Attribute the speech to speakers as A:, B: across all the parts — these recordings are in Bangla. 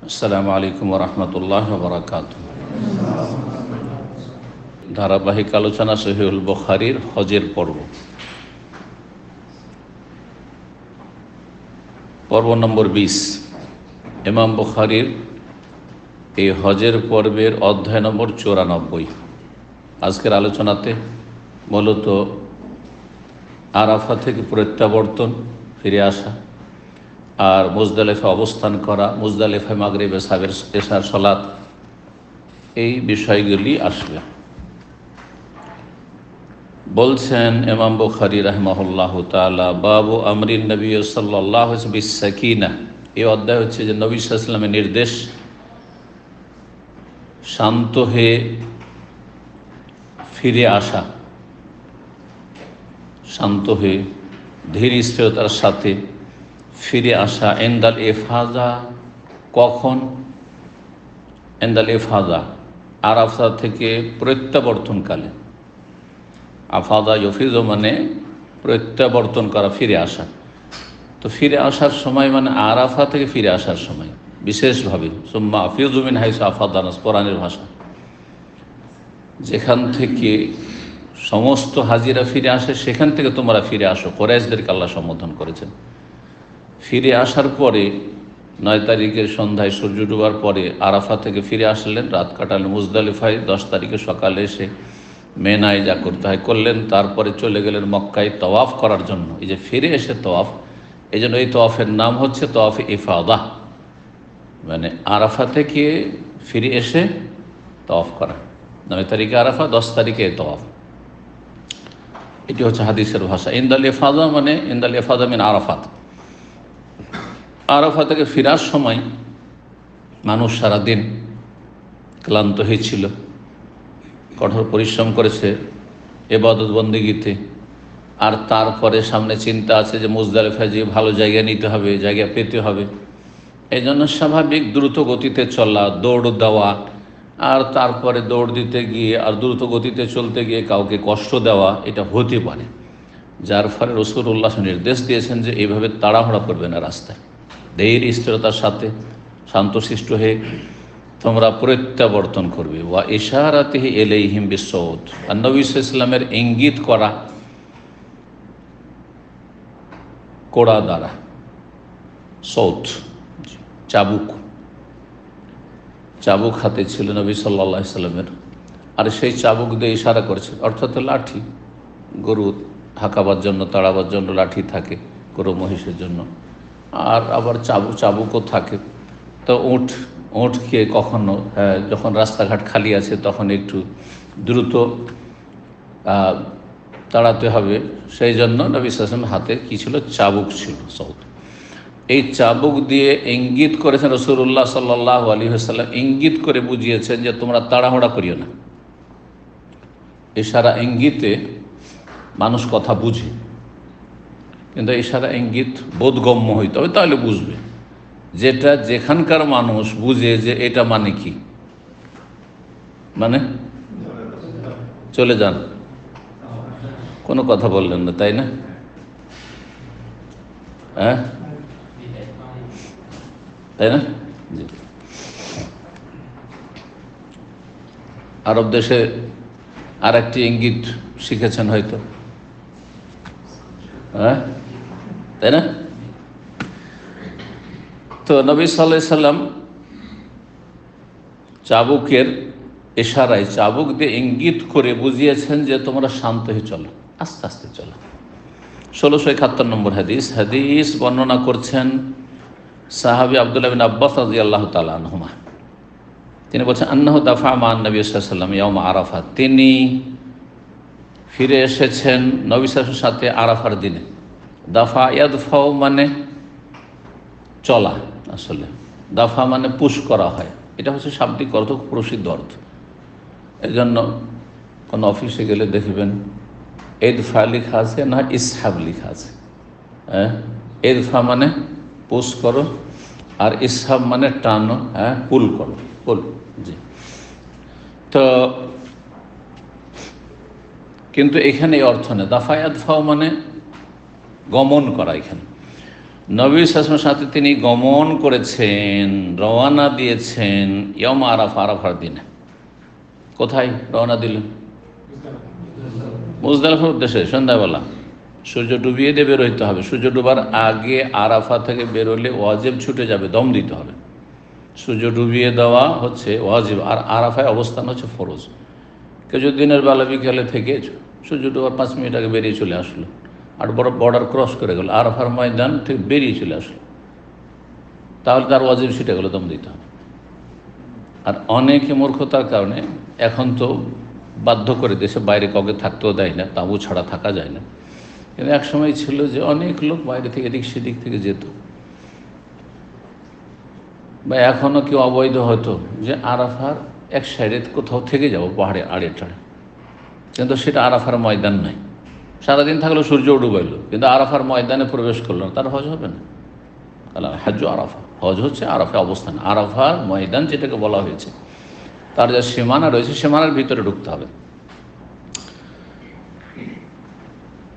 A: আসসালামু আলাইকুম ওয়া বারাকাতুহু। ধারাবাহিক আলোচনা সহিহুল বুখারীর হজের পর্ব নম্বর 20। ইমাম বুখারীর এই হজের পর্বের অধ্যায় নম্বর 94। আজকের আলোচনাতে মূলত আরাফা থেকে প্রত্যাবর্তন, ফিরে আসা, আর মুজদালিফা অবস্থান করা, মুজদালিফায় মাগরিব এশার সালাত, এই বিষয়গুলি আসবে। বলছেন ইমাম বুখারী রাহিমাহুল্লাহু তাআলা, বাবু আমরিন নবী সাল্লাল্লাহু আলাইহি ওয়াসাল্লাম বিস-সাকিনা। এই অধ্যায় হচ্ছে যে নবী সাল্লাল্লাহু আলাইহি ওয়াসাল্লামের নির্দেশ শান্ত হয়ে ফিরে আসা, শান্ত হয়ে ধীর স্থিরতার সাথে ফিরে আসা। ইনদাল ইফাজা, কখন? ইনদাল ইফাজা, আরাফা থেকে প্রত্যাবর্তনকালে। আফাদা ইফিজু মানে প্রত্যাবর্তন করা, ফিরে আসা। তো ফিরে আসার সময় মানে আরাফা থেকে ফিরে আসার সময় বিশেষভাবে সুম্মা আফিযু মিন হাইসু আফাদা নাস, কোরআনের ভাষা। যেখান থেকে সমস্ত হাজিরা ফিরে আসে সেখান থেকে তোমরা ফিরে আসো। কুরাইশদেরকে আল্লাহ সম্বোধন করেছেন। ফিরে আসার পরে 9 তারিখের সন্ধ্যায় সূর্য ডুবার পরে আরাফা থেকে ফিরে আসলেন, রাত কাটালেন মুজদালিফায়। 10 তারিখে সকালে এসে মেনায় যা করতে হয় করলেন, তারপরে চলে গেলেন মক্কায় তওয়াফ করার জন্য। এই যে ফিরে এসে তওয়াফ, এই জন্য এই তওয়াফের নাম হচ্ছে তওয়াফে ইফাদা, মানে আরাফা থেকে ফিরে এসে তওয়াফ করা। 9 তারিখে আরাফা, 10 তারিখে তওয়াফ। এটি হচ্ছে হাদিসের ভাষা। ইনদাল ইফাদা মানে ইনদাল ইফাদা মিন আরাফাত। আরাফা থেকে ফিরার সময় মানুষ সারাদিন ক্লান্ত হয়েছিল, কঠোর পরিশ্রম করেছে ইবাদত বন্দেগীতে, আর তারপরে সামনে চিন্তা আছে যে মুজদালিফায় যে ভালো জায়গা নিতে হবে, জায়গা পেতে হবে। এই জন্য স্বাভাবিক দ্রুত গতিতে চলা, দৌড় দেওয়া, আর তারপরে দৌড় দিতে গিয়ে আর দ্রুত গতিতে চলতে গিয়ে কাউকে কষ্ট দেওয়া, এটা হতে পারে। যার ফলে রাসূলুল্লাহ নির্দেশ দিয়েছেন যে এইভাবে তাড়াহুড়া করবে না, রাস্তায় ধীর স্থিরতার সাথে শান্তশিষ্ট হয়ে তোমরা প্রত্যাবর্তন করবে। ওয়া ইশারাতিহি ইলাইহিম বিসসাউত, আর নবী সাল্লাল্লাহু আলাইহি ওয়াসাল্লামের ইঙ্গিত করা কোড়া দ্বারা, সৌত চাবুক, চাবুক হাতে ছিল নবী সাল্লাল্লাহু আলাইহি ওয়াসাল্লামের, আর সেই চাবুক দিয়ে ইশারা করছে, অর্থাৎ লাঠি। গরু হাঁকাবার জন্য, তাড়াবার জন্য লাঠি থাকে গরু মহিষের জন্য, আর আবার চাবুকও থাকে। তো উঁটকে কখনো যখন রাস্তাঘাট খালি আছে তখন একটু দ্রুত তাড়াতে হবে, সেই জন্য নবী সাল্লাল্লাহু আলাইহি ওয়াসাল্লামের হাতে কী ছিল? চাবুক ছিল, সৌত। এই চাবুক দিয়ে ইঙ্গিত করেছেন রাসূলুল্লাহ সাল্লাল্লাহু আলাইহি ওয়াসাল্লাম, ইঙ্গিত করে বুঝিয়েছেন যে তোমরা তাড়াহুড়া করিও না। ইশারা ইঙ্গিতে মানুষ কথা বুঝে, কিন্তু ইশারা ইঙ্গিত বোধগম্য হইতে হবে, তাহলে বুঝবে। যেটা যেখানকার মানুষ বুঝে যে এটা মানে কি, মানে চলে যান, কোনো কথা বললেন না, তাই না? হ্যাঁ, তাই না? জি। আরব দেশে আর একটি ইঙ্গিত শিখেছেন হয়তো, হ্যাঁ, তাই না? তো নবী সাল্লাল্লাহু আলাইহি সাল্লাম চাবুকের ইশারায়, চাবুক দিয়ে ইঙ্গিত করে বুঝিয়েছেন যে তোমরা শান্ত হয়ে চলো, আস্তে আস্তে চলো। 1671 নম্বর হাদিস বর্ণনা করছেন সাহাবী আব্দুল্লাহ বিন আব্বাস রাদিয়াল্লাহু তাআলা আনহুমা। তিনি বলছেন আন্নাহু দাফা মান নবী সাল্লাল্লাহু আলাইহি ওয়াসাল্লাম ইয়াউম আরাফা, তিনি ফিরে এসেছেন নবী সাল্লাল্লাহু আলাইহি ওয়াসাল্লামের সাথে আরাফার দিনে। দাফা ইয়াদফাউ মানে চলা, আসলে দাফা মানে পুশ করা হয়, এটা হচ্ছে শাব্দিক অর্থ, প্রসিদ্ধ অর্থ। এই জন্য কোনো অফিসে গেলে দেখবেন এদফা লেখা আছে, না ইসহাব লেখা আছে। হ্যাঁ, এদফা মানে পুশ করো, আর ইসহাব মানে টানো, হ্যাঁ, পুল করো, পুল। জি। তো কিন্তু এখানে এই অর্থ নেই। দাফা ইয়াদফাও মানে গমন করা। এখানে নবী সাল্লাল্লাহু আলাইহি ওয়াসাল্লামের সাথে তিনি গমন করেছেন, রওয়ানা দিয়েছেন ইয়ম আরাফা, আরাফার দিনে। কোথায় রওনা দিলেন? মুজদালিফার উদ্দেশ্যে। সন্ধ্যাবেলা সূর্য ডুবিয়ে দিয়ে বের হইতে হবে। সূর্য ডুবার আগে আরাফা থেকে বেরোলে ওয়াজিব ছুটে যাবে, দম দিতে হবে। সূর্য ডুবিয়ে দেওয়া হচ্ছে ওয়াজিব, আর আরাফায় অবস্থান হচ্ছে ফরজ। কেউ যদি দিনের বেলা বিকেলে থেকে সূর্য ডুবার 5 মিনিট আগে বেরিয়ে চলে আসলো, আর বড় বর্ডার ক্রস করে গেল, আরাফার ময়দান ঠিক বেরিয়ে চলে আসলো, তাহলে তার ওয়াজিব ছুটে গেল, দম দিতে হবে। আর অনেকে মূর্খতার কারণে এখন তো বাধ্য করে দেশে বাইরে কাউকে থাকতেও দেয় না, তাঁবু ছাড়া থাকা যায় না। কিন্তু এক সময় ছিল যে অনেক লোক বাইরে থেকে এদিক সেদিক থেকে যেত, বা এখনও কেউ অবৈধ হতো যে আরাফার এক সাইডে কোথাও থেকে যাব পাহাড়ে আড়ে টাড়ে, কিন্তু সেটা আরাফার ময়দান নাই। সারাদিন থাকলেও সূর্য ডুবাইল, কিন্তু আরাফার ময়দানে প্রবেশ করলো না, তার হজ হবে না। তাহলে হজ আরাফা, হজ হচ্ছে আরাফা অবস্থান, আরাফার ময়দান যেটাকে বলা হয়েছে, তার যা সীমানা রয়েছে সীমানার ভিতরে ঢুকতে হবে।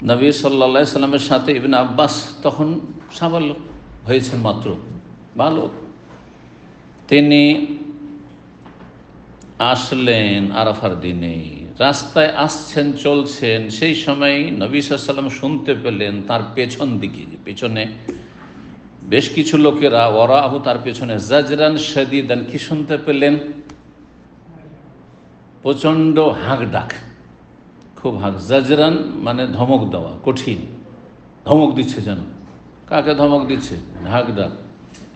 A: নবী সাল্লাল্লাহু আলাইহি সাল্লামের সাথে ইবনে আব্বাস তখন সাবালক হয়েছেন মাত্র, বালক। তিনি আসলেন আরাফার দিনে, রাস্তায় আসছেন, চলছেন। সেই সময় নবী সাল্লাল্লাহু আলাইহি সাল্লাম শুনতে পেলেন তার পেছন দিকে, পেছনে বেশ কিছু লোকেরা, ওরাহু তার পেছনে, জাজরান শাদীদান, কি শুনতে পেলেন? প্রচণ্ড হাঁক ডাক, খুব হাঁক। জাজরান মানে ধমক দেওয়া, কঠিন ধমক দিচ্ছে। যেন কাকে ধমক দিচ্ছে? হাঁক ডাক,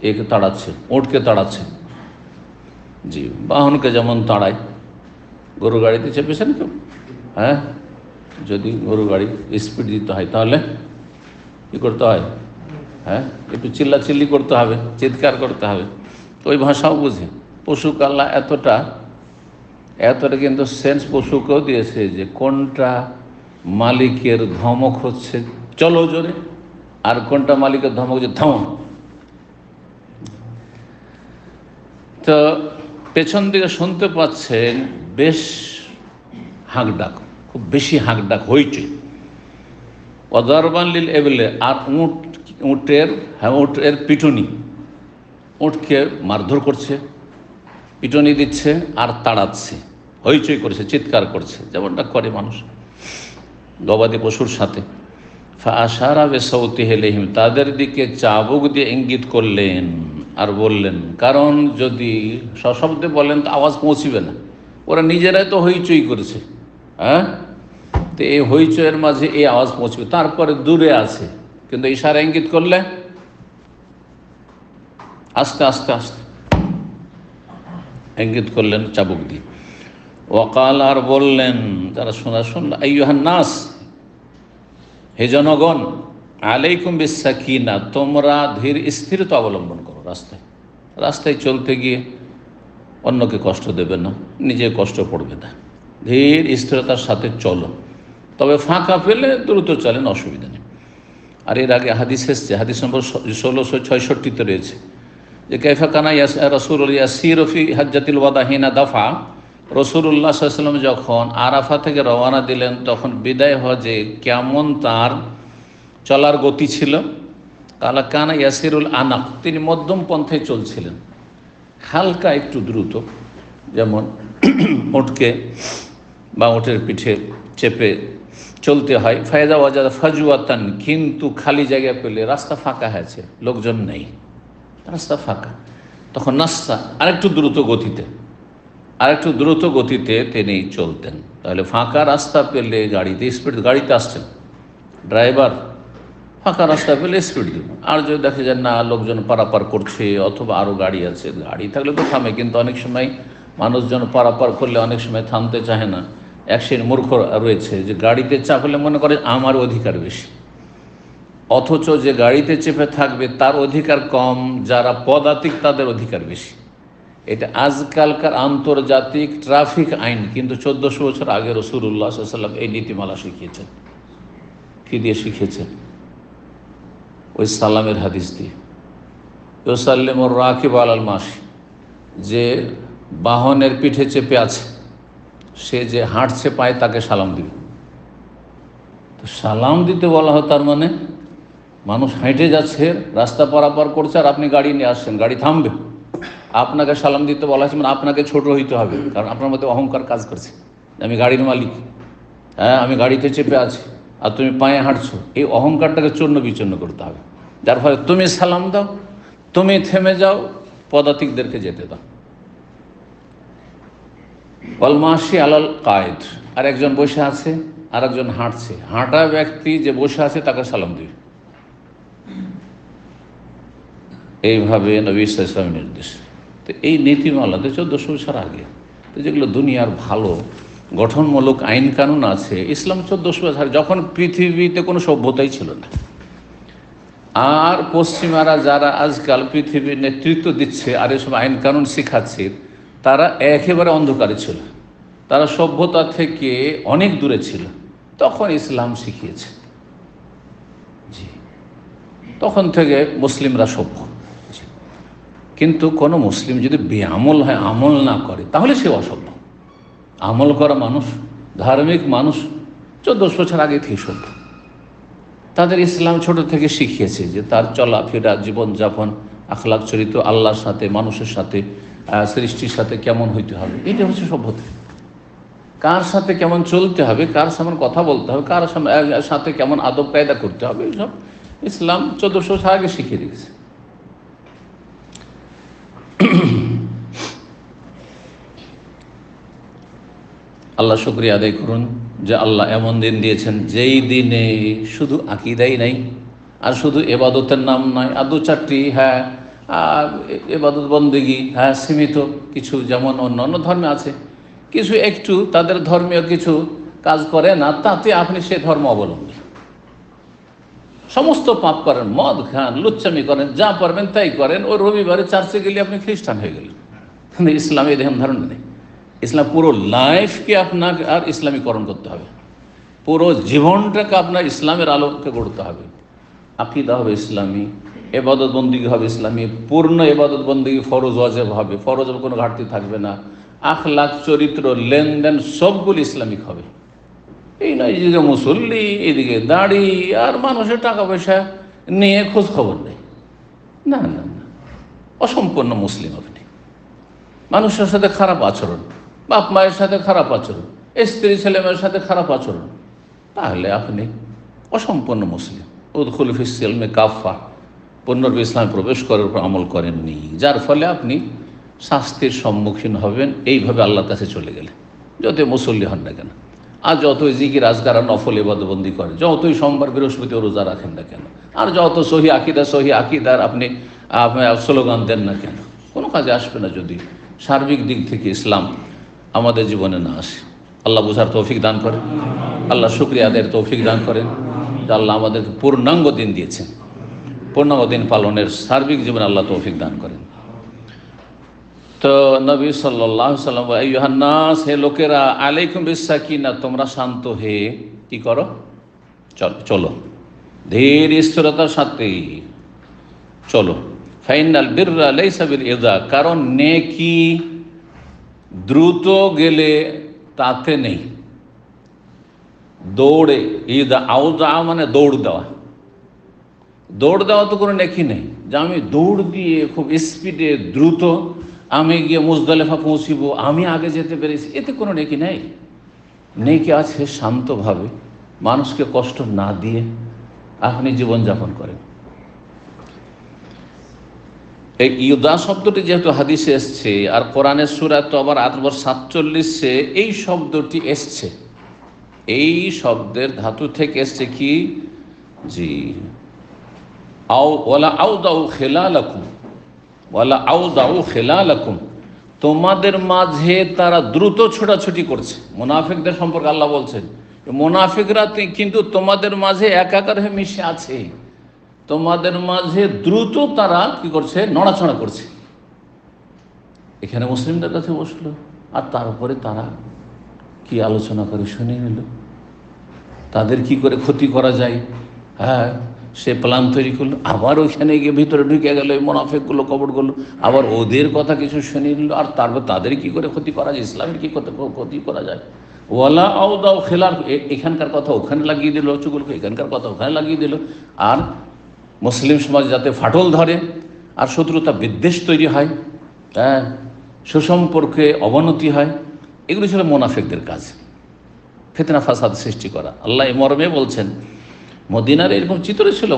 A: একে তাড়াচ্ছে, ওটকে তাড়াচ্ছে। জি, বাহনকে যেমন তাড়ায়, গরু গাড়িতে চেপেছেন কেউ? হ্যাঁ, যদি গরু গাড়ি স্পিড দিতে হয় তাহলে কী করতে হয়? হ্যাঁ, একটু চিল্লাচিল্লি করতে হবে, চিৎকার করতে হবে। ওই ভাষাও বুঝে। পশুকে আল্লাহ এতটা কিন্তু সেন্স পশুকেও দিয়েছে যে কোনটা মালিকের ধমক হচ্ছে চলো জোরে, আর কোনটা মালিকের ধমক যে থামো। তো পেছন দিকে শুনতে পাচ্ছেন বেশ হাঁক ডাক, খুব বেশি হাঁক ডাক, হইচই। অদারবান লিল এবেলে, আর উটের পিটুনি, উটকে মারধর করছে, পিটুনি দিচ্ছে আর তাড়াচ্ছে, হইচই করছে, চিৎকার করছে, যেমনটা করে মানুষ গবাদি পশুর সাথে। ফাআশারা বিসাউতিহি ইলাইহিম, তাদের দিকে চাবুক দিয়ে ইঙ্গিত করলেন আর বললেন, কারণ যদি সশব্দে বলেন তো আওয়াজ পৌঁছিবে না, ওরা নিজেরাই তো হইচই করেছে। হ্যাঁ, তো এই হইচইয়ের মাঝে এই আওয়াজ পৌঁছবে, তারপরে দূরে আছে, কিন্তু ইশারা ইঙ্গিত করলে আস্তে আস্তে আস্তে ইঙ্গিত করলেন চাবুক দিয়ে। ওয়াকাল, আর বললেন, যারা শুনল, আইয়ুহান নাস, হে জনগণ, আলাইকুম বিসাকিনা, তোমরা ধীর স্থিরতা অবলম্বন করো। রাস্তায় চলতে গিয়ে অন্যকে কষ্ট দেবে না, নিজে কষ্ট পড়বে না, ধীর স্থিরতার সাথে চলো, তবে ফাঁকা পেলে দ্রুত চলেন, অসুবিধা নেই। আর এর আগে হাদিস এসছে, হাদিস নম্বর 1666 রয়েছে যে কাইফা কানা রাসূলুল্লাহ ইয়াসিরু ফি হাজ্জাতিল ওয়াদা হিনা দাফা, রাসূলুল্লাহ সাল্লাল্লাহু আলাইহি ওয়াসাল্লাম যখন আরাফা থেকে রওনা দিলেন তখন বিদায় হজে কেমন তার চলার গতি ছিল। কালা কানা ইয়াসিরুল আনাক, তিনি মধ্যম পন্থায় চলছিলেন, হালকা একটু দ্রুত, যেমন উটকে বা উটের পিঠে চেপে চলতে হয়। ফায়দা ওয়াজাদা ফাজওয়াতান, কিন্তু খালি জায়গা পেলে, রাস্তা ফাঁকা হয়েছে, লোকজন নেই, রাস্তা ফাঁকা, তখন নাস্তা আরেকটু দ্রুত গতিতে তিনি চলতেন। তাহলে ফাঁকা রাস্তা পেলে গাড়িতে আসছেন, ড্রাইভার ফাঁকা রাস্তা পেলে স্পিড দিব। আর যদি দেখে যায় না লোকজন পারাপার করছে অথবা আরও গাড়ি আছে, গাড়ি থাকলে তো থামে, কিন্তু অনেক সময় মানুষজন পারাপার করলে অনেক সময় থামতে চাহে না। এক শ্রেণীর মূর্খ রয়েছে যে গাড়িতে চাপলে মনে করে আমার অধিকার বেশি, অথচ যে গাড়িতে চেপে থাকবে তার অধিকার কম, যারা পদাতিক তাদের অধিকার বেশি। এটা আজকালকার আন্তর্জাতিক ট্রাফিক আইন, কিন্তু 1400 বছর আগে রাসূলুল্লাহ সাল্লাল্লাহু আলাইহি ওয়াসাল্লাম এই নীতিমালা শিখিয়েছেন। কী দিয়ে শিখিয়েছেন? ওই সালামের হাদিস দিয়ে, ইউসাল্লিমুর রাকিব আলাল মাশি, যে বাহনের পিঠে চেপে আছে সে যে হাঁটছে পায় তাকে সালাম দিবে। তো সালাম দিতে বলা হয়, তার মানে মানুষ হেঁটে যাচ্ছে, রাস্তা পারাপার করছে, আর আপনি গাড়ি নিয়ে আসছেন, গাড়ি থামবে, আপনাকে সালাম দিতে বলা হয়েছে, মানে আপনাকে ছোট হইতে হবে, কারণ আপনার মধ্যে অহংকার কাজ করছে। আমি গাড়ির মালিক, হ্যাঁ আমি গাড়িতে চেপে আছি, আর তুমি পায়ে হাঁটছো। এই অহংকারটাকে চূর্ণ বিচূর্ণ করতে হবে, যার ফলে তুমি সালাম দাও, তুমি থেমে যাও, পদাতিকদেরকে যেতে দাও। অলমাসি আলাল কায়েদ, আর একজন বসে আছে আর একজন হাঁটছে, হাঁটা ব্যক্তি যে বসে আছে তাকে সালাম দিবে। এইভাবে নবী ইসলামের নির্দেশ। তো এই নীতিমালাতে 1400 বছর আগে, তো যেগুলো দুনিয়ার ভালো গঠনমূলক আইন কানুন আছে, ইসলাম 1400 বছর, যখন পৃথিবীতে কোনো সভ্যতাই ছিল না। আর পশ্চিমারা যারা আজকাল পৃথিবীর নেতৃত্ব দিচ্ছে আর এসব আইন কানুন শেখাচ্ছে, তারা একেবারে অন্ধকারে ছিল, তারা সভ্যতা থেকে অনেক দূরে ছিল। তখন ইসলাম শিখিয়েছে, জি, তখন থেকে মুসলিমরা সভ্য। কিন্তু কোনো মুসলিম যদি বেআমল হয়, আমল না করে, তাহলে সে অসভ্য। আমল করা মানুষ, ধার্মিক মানুষ 1400 বছর আগে থেকে সভ্য। তাদের ইসলাম ছোট থেকে শিখিয়েছে যে তার চলাফেরা, জীবনযাপন, আখলাক চরিত্র আল্লাহর সাথে, মানুষের সাথে, সৃষ্টির সাথে কেমন হইতে হবে, এটা হচ্ছে সভ্যতা। কার সাথে কেমন চলতে হবে, কার সামনে কথা বলতে হবে, কার সাথে কেমন আদব কায়দা করতে হবে, এইসব ইসলাম 1400 বছর আগে শিখিয়ে রেখেছে। আল্লাহ শুকরিয়া আদায় করুন যে আল্লাহ এমন দিন দিয়েছেন যেই দিনে শুধু আকীদাই নাই, আর শুধু এবাদতের নাম নয়, আর দু চারটি এবাদত বন্দেগী সীমিত কিছু, যেমন অন্যান্য ধর্মে আছে কিছু একটু তাদের ধর্মীয় কিছু কাজ করে না, তাতে আপনি সে ধর্ম অবলম্বী। সমস্ত পাপ করেন, মদ খান, লুচ্চামি করেন, যা পারবেন তাই করেন, ওই রবিবারে চার্চে গেলে আপনি খ্রিস্টান হয়ে গেলেন। কিন্তু ইসলামে এই ধারণা নেই। ইসলাম পুরো লাইফকে আপনাকে আর ইসলামীকরণ করতে হবে, পুরো জীবনটাকে আপনার ইসলামের আলোকে গড়তে হবে। আকীদা হবে ইসলামী, এবাদত বন্দেগী হবে ইসলামী, পূর্ণ এবাদত বন্দেগী ফরজ ওয়াজিব হবে, ফরজের কোনো ঘাটতি থাকবে না, আখলাক চরিত্র লেনদেন সবগুলি ইসলামিক হবে। এই নয় এদিকে মুসল্লি, এদিকে দাড়ি, আর মানুষের টাকা পয়সা নিয়ে খোঁজ খবর নেই। না না না, অসম্পূর্ণ মুসলিম আপনি। মানুষের সাথে খারাপ আচরণ, বাপ মায়ের সাথে খারাপ আচরণ, স্ত্রী ছেলেমেয়ের সাথে খারাপ আচরণ, তাহলে আপনি অসম্পূর্ণ মুসলিম। উদখুল ফিস সিলমে কাফা, পূর্ণরূপে ইসলামে প্রবেশ করার উপর আমল করেননি, যার ফলে আপনি শাস্তির সম্মুখীন হবেন এইভাবে আল্লাহর কাছে চলে গেলে, যতই মুসল্লি হন না কেন, আর যতই জিকির আজকার আর নফল ইবাদতবন্দি করেন, যতই সোমবার বৃহস্পতি রোজা রাখেন না কেন, আর যত সহি আকিদার আপনি স্লোগান দেন না কেন, কোনো কাজে আসবে না যদি সার্বিক দিক থেকে ইসলাম আমাদের জীবনে না আসে। আল্লাহ বুঝার তৌফিক দান করেন, আল্লাহ শুকরিয়া আদায়ের তৌফিক দান করেন যে আল্লাহ আমাদেরকে পূর্ণাঙ্গ দিন দিয়েছেন, পূর্ণাঙ্গ দিন পালনের সার্বিক জীবনে আল্লাহ তৌফিক দান করেন। তো নবী সাল্লাল্লাহু আলাইহি ওয়াসাল্লাম, আইয়ুহান নাস, হে লোকেরা, আলাইকুম বিসাকিনা, তোমরা শান্ত হয়ে কি করো, চলো, ধীর স্থিরতার সাথে চলো। ফাইনাল বিররা লাইসা বিল ইদা, কারণ নেকি দ্রুত গেলে তাতে নেই, দৌড়ে, ইদা আউদা মানে দৌড় দেওয়া, দৌড় দেওয়া তো কোনো নেকি নেই, যে আমি দৌড় দিয়ে খুব স্পিডে দ্রুত আমি গিয়ে মুজদালিফা পৌঁছিব, আমি আগে যেতে পেরেছি, এতে কোনো নেকি নেই। নেকি আছে শান্তভাবে, মানুষকে কষ্ট না দিয়ে আপনি জীবনযাপন করেন। এই ইউদা শব্দটি যেহেতু হাদিসে এসছে, আর কোরআনের সূরা তওবার 8 নম্বর 47 এই শব্দটি এসছে, এই শব্দের ধাতু থেকে এসছে কি, জি, ওয়ালা আউদাউ খিলালাকুম, ওয়ালা আউদাউ খিলালাকুম, তোমাদের মাঝে তারা দ্রুত ছোটাছুটি করছে। মুনাফিকদের সম্পর্কে আল্লাহ বলছেন, মুনাফিকরা কিন্তু তোমাদের মাঝে একাকার হয়ে মিশে আছে, তোমাদের মাঝে দ্রুত তারা কি করছে, নড়াচড়া করছে। এখানে মুসলিমদের কাছে বসলো, আর তারপরে তারা কি আলোচনা করে শুনে নিল, তাদের কি করে ক্ষতি করা যায়, সে প্ল্যান তৈরি করলো, আবার ওইখানে গিয়ে ভিতরে ঢুকে গেল এই মুনাফিকগুলো, কপটগুলো, আবার ওদের কথা কিছু শুনে নিল, আর তারপর তাদের কি করে ক্ষতি করা যায়, ইসলামের কি ক্ষতি করা যায়। ওয়ালা আউদাউ খিলাল, এখানকার কথা ওখানে লাগিয়ে দিল, চুগুলকে এখানকার কথা ওখানে লাগিয়ে দিল, আর মুসলিম সমাজ যাতে ফাটল ধরে আর শত্রুতা বিদ্বেষ তৈরি হয়, হ্যাঁ, সুসম্পর্কে অবনতি হয়, এগুলি ছিল মোনাফিকদের কাজ, ফিতনা ফাসাদ সৃষ্টি করা। আল্লাহ এই মর্মে বলছেন, মদিনার এরকম চিত্র ছিল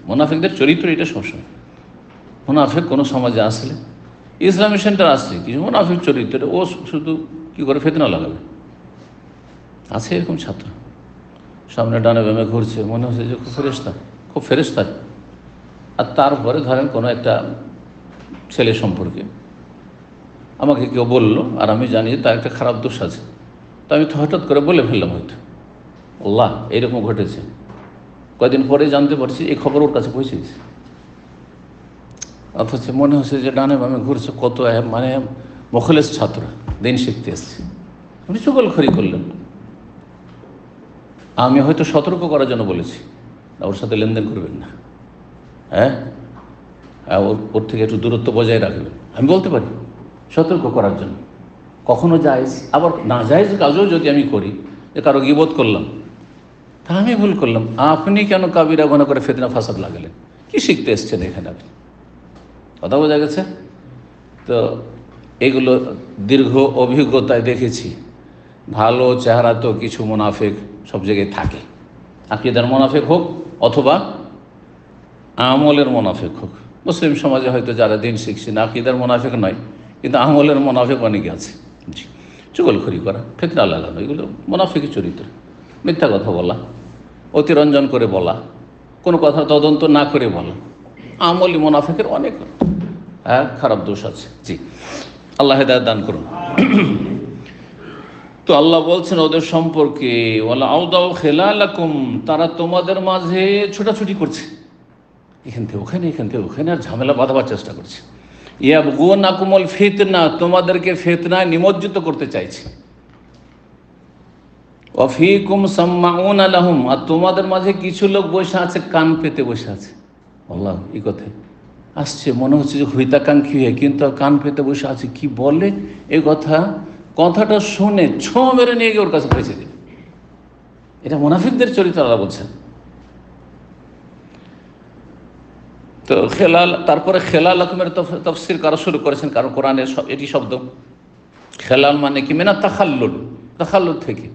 A: মোনাফিকদের চরিত্র এটা সবসময়। মোনাফিক কোনো সমাজে আসলে, ইসলামী সেন্টার আসছে, কিছু মোনাফিক চরিত্র, ও শুধু কী করে ফিতনা লাগাবে। আছে এরকম ছাত্র, সামনে ডানে বামে ঘুরছে, মনে হচ্ছে যে খুব ফেরেশতা। আর তারপরে ধরেন কোনো একটা ছেলে সম্পর্কে আমাকে কেউ বললো, আর আমি জানি তার একটা খারাপ দোষ আছে, তো আমি তো হঠাৎ করে বলে ফেললাম, হয়তো আল্লাহ এইরকম ঘটেছে, কয়েকদিন পরে জানতে পারছি এই খবর ওর কাছে পৌঁছে গেছে। অথচ মনে হচ্ছে যে ডানে বামে ঘুরছে কত মানে মুখলেস ছাত্র, দিন শিখতে এসছে, উনি চুগলখড়ি করলেন। আমি হয়তো সতর্ক করার জন্য বলেছি, ওর সাথে লেনদেন করবেন না, হ্যাঁ, ওর থেকে একটু দূরত্ব বজায় রাখবেন, আমি বলতে পারি সতর্ক করার জন্য। কখনো জায়েজ, আবার না জায়েজ কাজও যদি আমি করি, যে কারো গীবত করলাম, তা আমি ভুল করলাম, আপনি কেন কাবিরা গুনাহ করে ফিতনা ফাসাদ লাগালেন? কি শিখতে এসছেন এখানে আপনি? কথা বোঝা গেছে? তো এগুলো দীর্ঘ অভিজ্ঞতায় দেখেছি। ভালো চেহারা তো কিছু মুনাফিক সব জায়গায় থাকে, আকীদার মুনাফিক হোক অথবা আমলের মুনাফিক হোক। মুসলিম সমাজে হয়তো যারা দিন শিখছে না, আকীদার মুনাফিক নয়, কিন্তু আমলের মুনাফিক অনেকে আছে। জি, চুগলখড়ি করা, ফিতনা লাগানো, এগুলো মুনাফিকের চরিত্র। মিথ্যা কথা বলা, অতিরঞ্জন করে বলা, কোনো কথা তদন্ত না করে বলা, আমলি মুনাফিকের অনেক খারাপ দোষ আছে। জি, আল্লাহ হেদায়েত দান করুন। তো আল্লাহ বলছেন ওদের সম্পর্কে, ওয়ালা আউদাউ খিলালাকুম, তারা তোমাদের মাঝে ছোটাছুটি করছে, এখান থেকে ওখানে, এখান থেকে ওখানে, আর ঝামেলা বাঁধাবার চেষ্টা করছে। ইয়াবগুনাকুমুল ফিতনা, তোমাদেরকে ফিতনায় নিমজ্জিত করতে চাইছে। ওয়াফিকুম সাম্মাউনা লাহুম, আর তোমাদের মাঝে কিছু লোক বসে আছে, কান পেতে বসে আছে। আল্লাহ এই কথা আসছে, মনে হচ্ছে যে হিতাকাঙ্ক্ষী হয়ে, কিন্তু কান পেতে বসে আছে, কি বলে এই কথাটা শুনে ছো মেরে নিয়ে গিয়ে ওর কাছে পৌঁছে দেবে। এটা মুনাফিকদের চরিত্র আল্লাহ বলছেন। তো খেলাল, তারপরে খেলাল রকমের তফসির করা শুরু করেছেন, কারণ কোরআনে এটি শব্দ খেলাল মানে কি, মেনা তাখাল্লুল থেকে,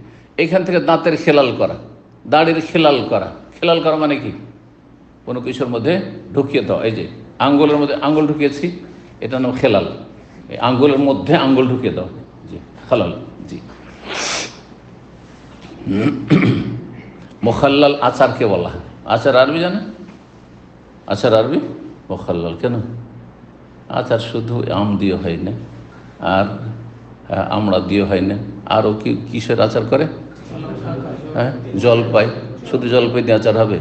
A: এইখান থেকে দাঁতের খেলাল করা, দাড়ির খেলাল করা মানে কি, কোনো কিছুর মধ্যে ঢুকিয়ে দেওয়া। এই যে আঙ্গুলের মধ্যে আঙ্গুল ঢুকিয়েছি, এটা নাম খেলাল, এই আঙ্গুলের মধ্যে আঙ্গুল ঢুকিয়ে দেওয়া, জি খেলাল। জি, মোখাল্লাল আচারকে বলা হয়। আচার আরবি জানে? আচার আরবি মোখাল্লাল। কেন? আচার শুধু আম দিয়ে হয় না, আর আমড়া দিয়ে হয় না, আরও কিসের আচার করে? হ্যাঁ, জলপাই। শুধু জলপাই দিয়ে আচার হবে?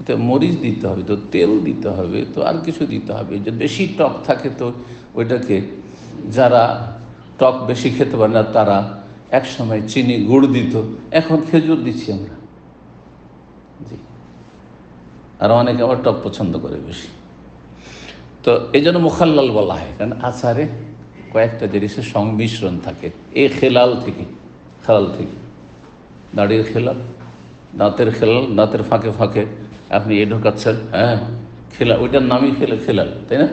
A: তো মরিচ দিতে হবে, তো তেল দিতে হবে, তো আর কিছু দিতে হবে। যে বেশি টক থাকে তো ওইটাকে, যারা টক বেশি খেতে পারে না তারা একসময় চিনি গুড় দিত, এখন খেজুর দিচ্ছি আমরা। জি, আর অনেকে আবার টক পছন্দ করে বেশি। তো এই জন্য মোখাল্লাল বলা হয়, কারণ আচারে কয়েকটা জিনিসের সংমিশ্রণ থাকে। এই খেলাল থেকে দাড়ির খেলাল, দাঁতের খেলাল, দাঁতের ফাঁকে ফাঁকে আপনি এ ঢোকাচ্ছেন, হ্যাঁ খেলাল, ওইটার নামই খেলাল, তাই না?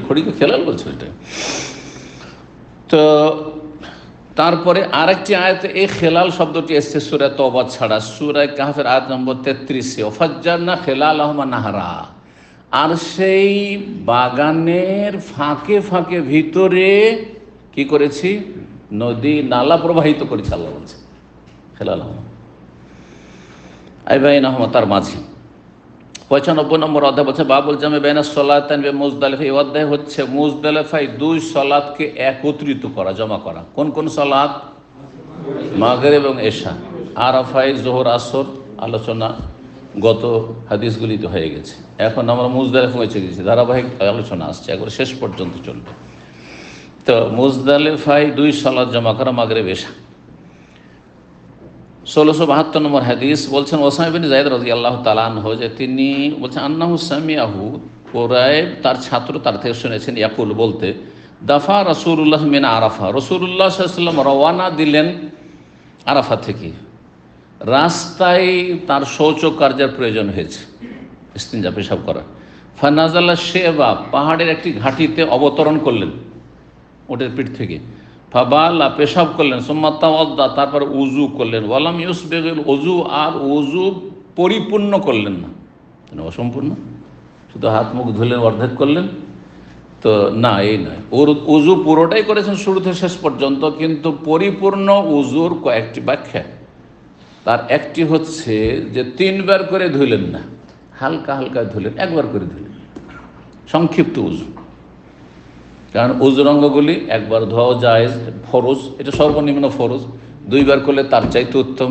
A: খড়িকে খেলাল বলছে ওইটা। তো তারপরে আরেকটি আয়াতে এই খেলাল শব্দটি এসছে সূরা তওবা ছাড়া, সূরা কাহফের আয়াত নম্বর 33-এ, ওয়াফাজ্জারনা খেলালাহুমা নাহরা, আর সেই বাগানের ফাঁকে ফাঁকে ভিতরে কি করেছি, নদী নালা প্রবাহিত করেছে। আল্লাহ বলছে খেলালাহুমা আইবাইনাহুমা, তার মাঝে। 95 নম্বর অধ্যায় বলছে বাবুল জামে বাইনা সলাতান বে মুজদালিফা। এই অধ্যায় হচ্ছে মুজদালিফায় দুই সলাতকে একত্রিত করা, জমা করা। কোন কোন সলাত? মাগরিব এবং এশা। আরাফায় জোহর আসর আলোচনা গত হাদিসগুলিতে হয়ে গেছে। এখন আমরা মুজদালিফা পৌঁছে গেছি, ধারাবাহিক আলোচনা আসছে, একবার শেষ পর্যন্ত চলবে। তো মুজদালিফায় দুই সলাত জমা করা, মাগরিব এশা। 1672 নম্বর হাদিস বলছেন ওসামা বিন যায়েদ রাদিয়াল্লাহু তাআলা আনহু, যে তিনি বলছেন আন্নাহু সামিআহু, কুরাইব তার ছাত্র তার থেকে শুনেছেন, ইয়াকুল বলতে, দাফা রাসূলুল্লাহ মিন আরাফা, রাসূলুল্লাহ সাল্লাল্লাহু আলাইহি ওয়াসাল্লাম রওয়ানা দিলেন আরাফা থেকে। রাস্তায় তার শৌচ কার্যের প্রয়োজন হয়েছে, ইস্তিনজা পেশাব করা। ফানাজালা শেবা, পাহাড়ের একটি ঘাটিতে অবতরণ করলেন ওটের পিঠ থেকে। ফাবালা, পেশাব করলেন। সুম্মা তাওয়াদ্দা, তারপর উজু করলেন। ওয়ালাম ইউসবিগিল উজু, আর উজু পরিপূর্ণ করলেন না, অসম্পূর্ণ, শুধু হাত মুখ ধুলেন, অর্ধেক করলেন, তো না, এই নয়। ওর উজু পুরোটাই করেছেন শুরু থেকে শেষ পর্যন্ত, কিন্তু পরিপূর্ণ উজুর কয়েকটি ব্যাখ্যা। তার একটি হচ্ছে যে 3 বার করে ধুলেন না, হালকা হালকা ধুলেন, একবার করে ধুলেন, সংক্ষিপ্ত উজু। কারণ উজুর অঙ্গগুলি একবার ধোয়াও জায়েজ, ফরজ, এটা সর্বনিম্ন ফরজ। 2 বার করলে তার চাইতে উত্তম,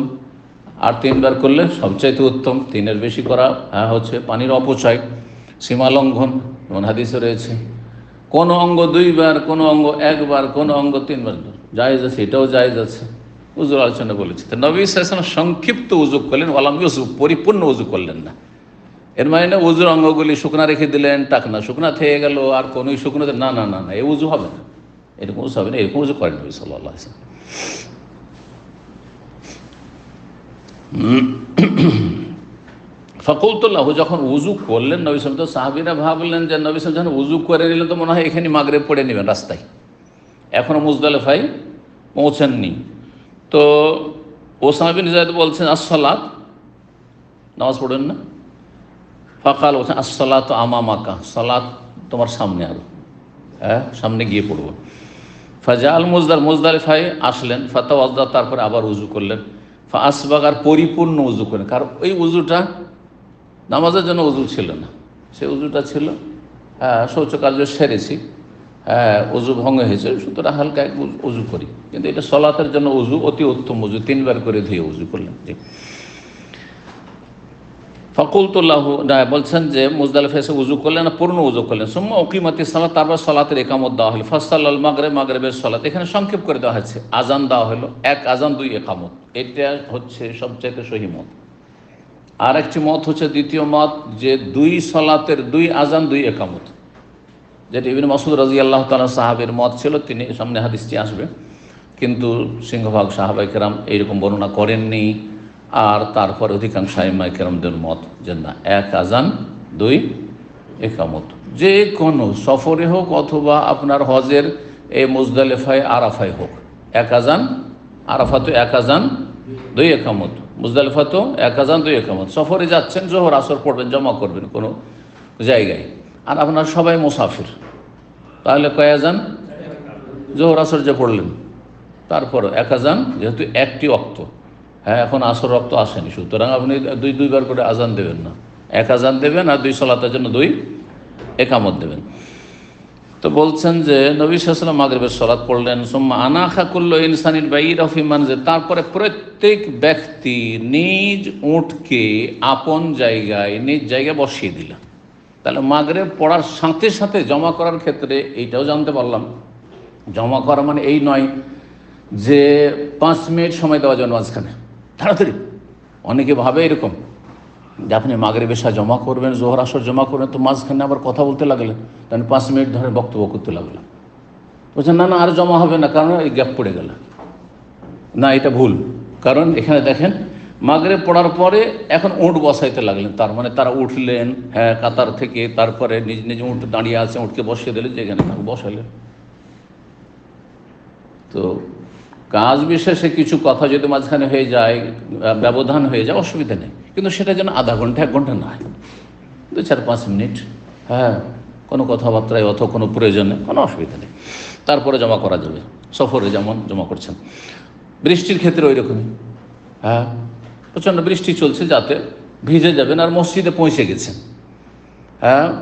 A: আর 3 বার করলে সবচাইতে উত্তম। 3-এর বেশি করা হচ্ছে পানির অপচয়, সীমা লঙ্ঘন, যেমন হাদিসে রয়েছে। কোনো অঙ্গ 2 বার, কোনো অঙ্গ 1 বার, কোনো অঙ্গ 3 বার জায়েজ আছে, এটাও জায়েজ আছে, উজুর আলোচনা বলেছে। তো নবী সাল্লাল্লাহু আলাইহি ওয়াসাল্লাম সংক্ষিপ্ত উজু করলেন, ওয়ালাম ইউসু, পরিপূর্ণ উজু করলেন না। এর মানে উজুর অঙ্গগুলি শুকনা রেখে দিলেন, টাকনা শুকনা থেকে গেল, আর কোনোই শুকনো, না না না না, এই উজু হবে না, এরকম উজু হবে না, এরকম উজু করেন নবী সাল্লাল্লাহু আলাইহি ওয়াসাল্লাম। ফকুলতুল্লাহ, যখন উজু করলেন নবী সাল্লাল্লাহু আলাইহি ওয়াসাল্লাম, তো সাহাবীরা ভাবলেন যে নবী সাল্লাল্লাহু আলাইহি ওয়াসাল্লাম উজু করে নিলেন, তো মনে হয় এখানে মাগরিব পড়ে নেবেন রাস্তায়, এখনও মুজদালিফায় পৌঁছাননি। তো ওসামা বিন যায়েদ বলছেন, আসসালাত, নামাজ পড়েন না? ফাকাল, বলছেন আসসালাতু আমামাকা, সালাত তোমার সামনে, আরো সামনে গিয়ে পড়ব। ফাজাল মুজদালিফায় আসলেন, ফাতাওয়াজ্জা, তারপরে আবার উজু করলেন। আসবাগ, আর পরিপূর্ণ উজু করলেন। কারণ ওই উজুটা নামাজের জন্য উজু ছিল না, সেই উজুটা ছিল শৌচকার্য সেরেছি, উজু ভঙ্গ হয়েছে, সুতরাং হালকা এক উজু করি। কিন্তু এটা সলাতের জন্য উজু, অতি উত্তম উজু, 3 বার করে ধুয়ে উজু করলেন। ফকুলতুল্লাহ, বলছেন যে মুজদালিফা এসে উজু করলেন, পূর্ণ উজু করলেন। সুম্মা উকিমাতি সালাত, তারপর সালাতের একামত দেওয়া হলো। ফাসাল্লাল মাগরিব, মাগরিবের সালাত, এখানে সংক্ষেপ করে দেওয়া হয়েছে। আজান দেওয়া হলো, 1 আজান 2 একামত, এটা হচ্ছে সবচাইতে সহি মত। আর একটি মত হচ্ছে দ্বিতীয় মত, যে 2 সালাতের 2 আজান 2 একামত, যেটা ইবনে মাসউদ রাদিয়াল্লাহু তাআলা সাহাবের মত ছিল। তিনি সামনে হাদিসটি আসবে, কিন্তু সিংহভাগ সাহাবায়ে কেরাম এইরকম বর্ণনা করেননি। আর তারপর অধিকাংশ আইম্মায়ে কেরামদের মত যে না, 1 আজান 2 একামত, যে কোনো সফরে হোক অথবা আপনার হজের এই মুজদালিফায় আরাফায় হোক, 1 আজান, আরাফাতে 1 আজান 2 একামত, মুজদালিফাতেও 1 আজান 2 একামত। সফরে যাচ্ছেন, জোহর আসর পড়বেন, জমা করবেন কোনো জায়গায়, আর আপনার সবাই মুসাফির, তাহলে কয় আজান? জোহর আসর যে পড়লেন, তারপর 1 আজান, যেহেতু একটি ওয়াক্ত, এখন আসর ওয়াক্ত আসেনি, সুতরাং আপনি 2 বার করে আজান দেবেন না, 1 আজান দেবেন, আর 2 সালাতের জন্য 2 একামত দেবেন। তো বলছেন যে নবী সাল্লাল্লাহু আলাইহি ওয়াসাল্লাম মাগরিবের সালাত পড়লেন। সুম্মা আনাখা কুল্লু ইনসানিন বাইরাহু ফি মানজিল, তারপরে প্রত্যেক ব্যক্তি নিজ উটকে আপন জায়গায়, নিজ জায়গায় বসিয়ে দিলেন। তাহলে মাগরিব পড়ার সাথে সাথে জমা করার ক্ষেত্রে এইটাও জানতে পারলাম, জমা করা মানে এই নয় যে 5 মিনিট সময় দেওয়া যায় মাঝখানে, তাড়াতাড়ি। অনেকে ভাবে এরকম যে আপনি মাগরিব এশা জমা করবেন, জোহর আসর জমা করবেন, তো মাঝখানে আবার কথা বলতে লাগলেন, তাহলে 5 মিনিট ধরে বক্তব্য করতে লাগলেন। বলছেন না না, আর জমা হবে না, কারণ এই গ্যাপ পড়ে গেল। না, এটা ভুল। কারণ এখানে দেখেন, মাগরিব পড়ার পরে এখন উট বসাইতে লাগলেন, তার মানে তারা উঠলেন কাতার থেকে, তারপরে নিজ নিজ উট দাঁড়িয়ে আছে, উটকে বসিয়ে দিলেন, যেখানে বসাইলেন। তো কাজ বিশেষে কিছু কথা যদি মাঝখানে হয়ে যায়, ব্যবধান হয়ে যায়, অসুবিধা নেই, কিন্তু সেটা যেন আধা ঘন্টা 1 ঘন্টা না, 2-4-5 মিনিট, কোনো কথাবার্তায় অথবা কোনো প্রয়োজনে কোনো অসুবিধা নেই, তারপরে জমা করা যাবে। সফরে যেমন জমা করছেন, বৃষ্টির ক্ষেত্রে ওই রকমই, প্রচণ্ড বৃষ্টি চলছে, যাতে ভিজে যাবেন, আর মসজিদে পৌঁছে গেছেন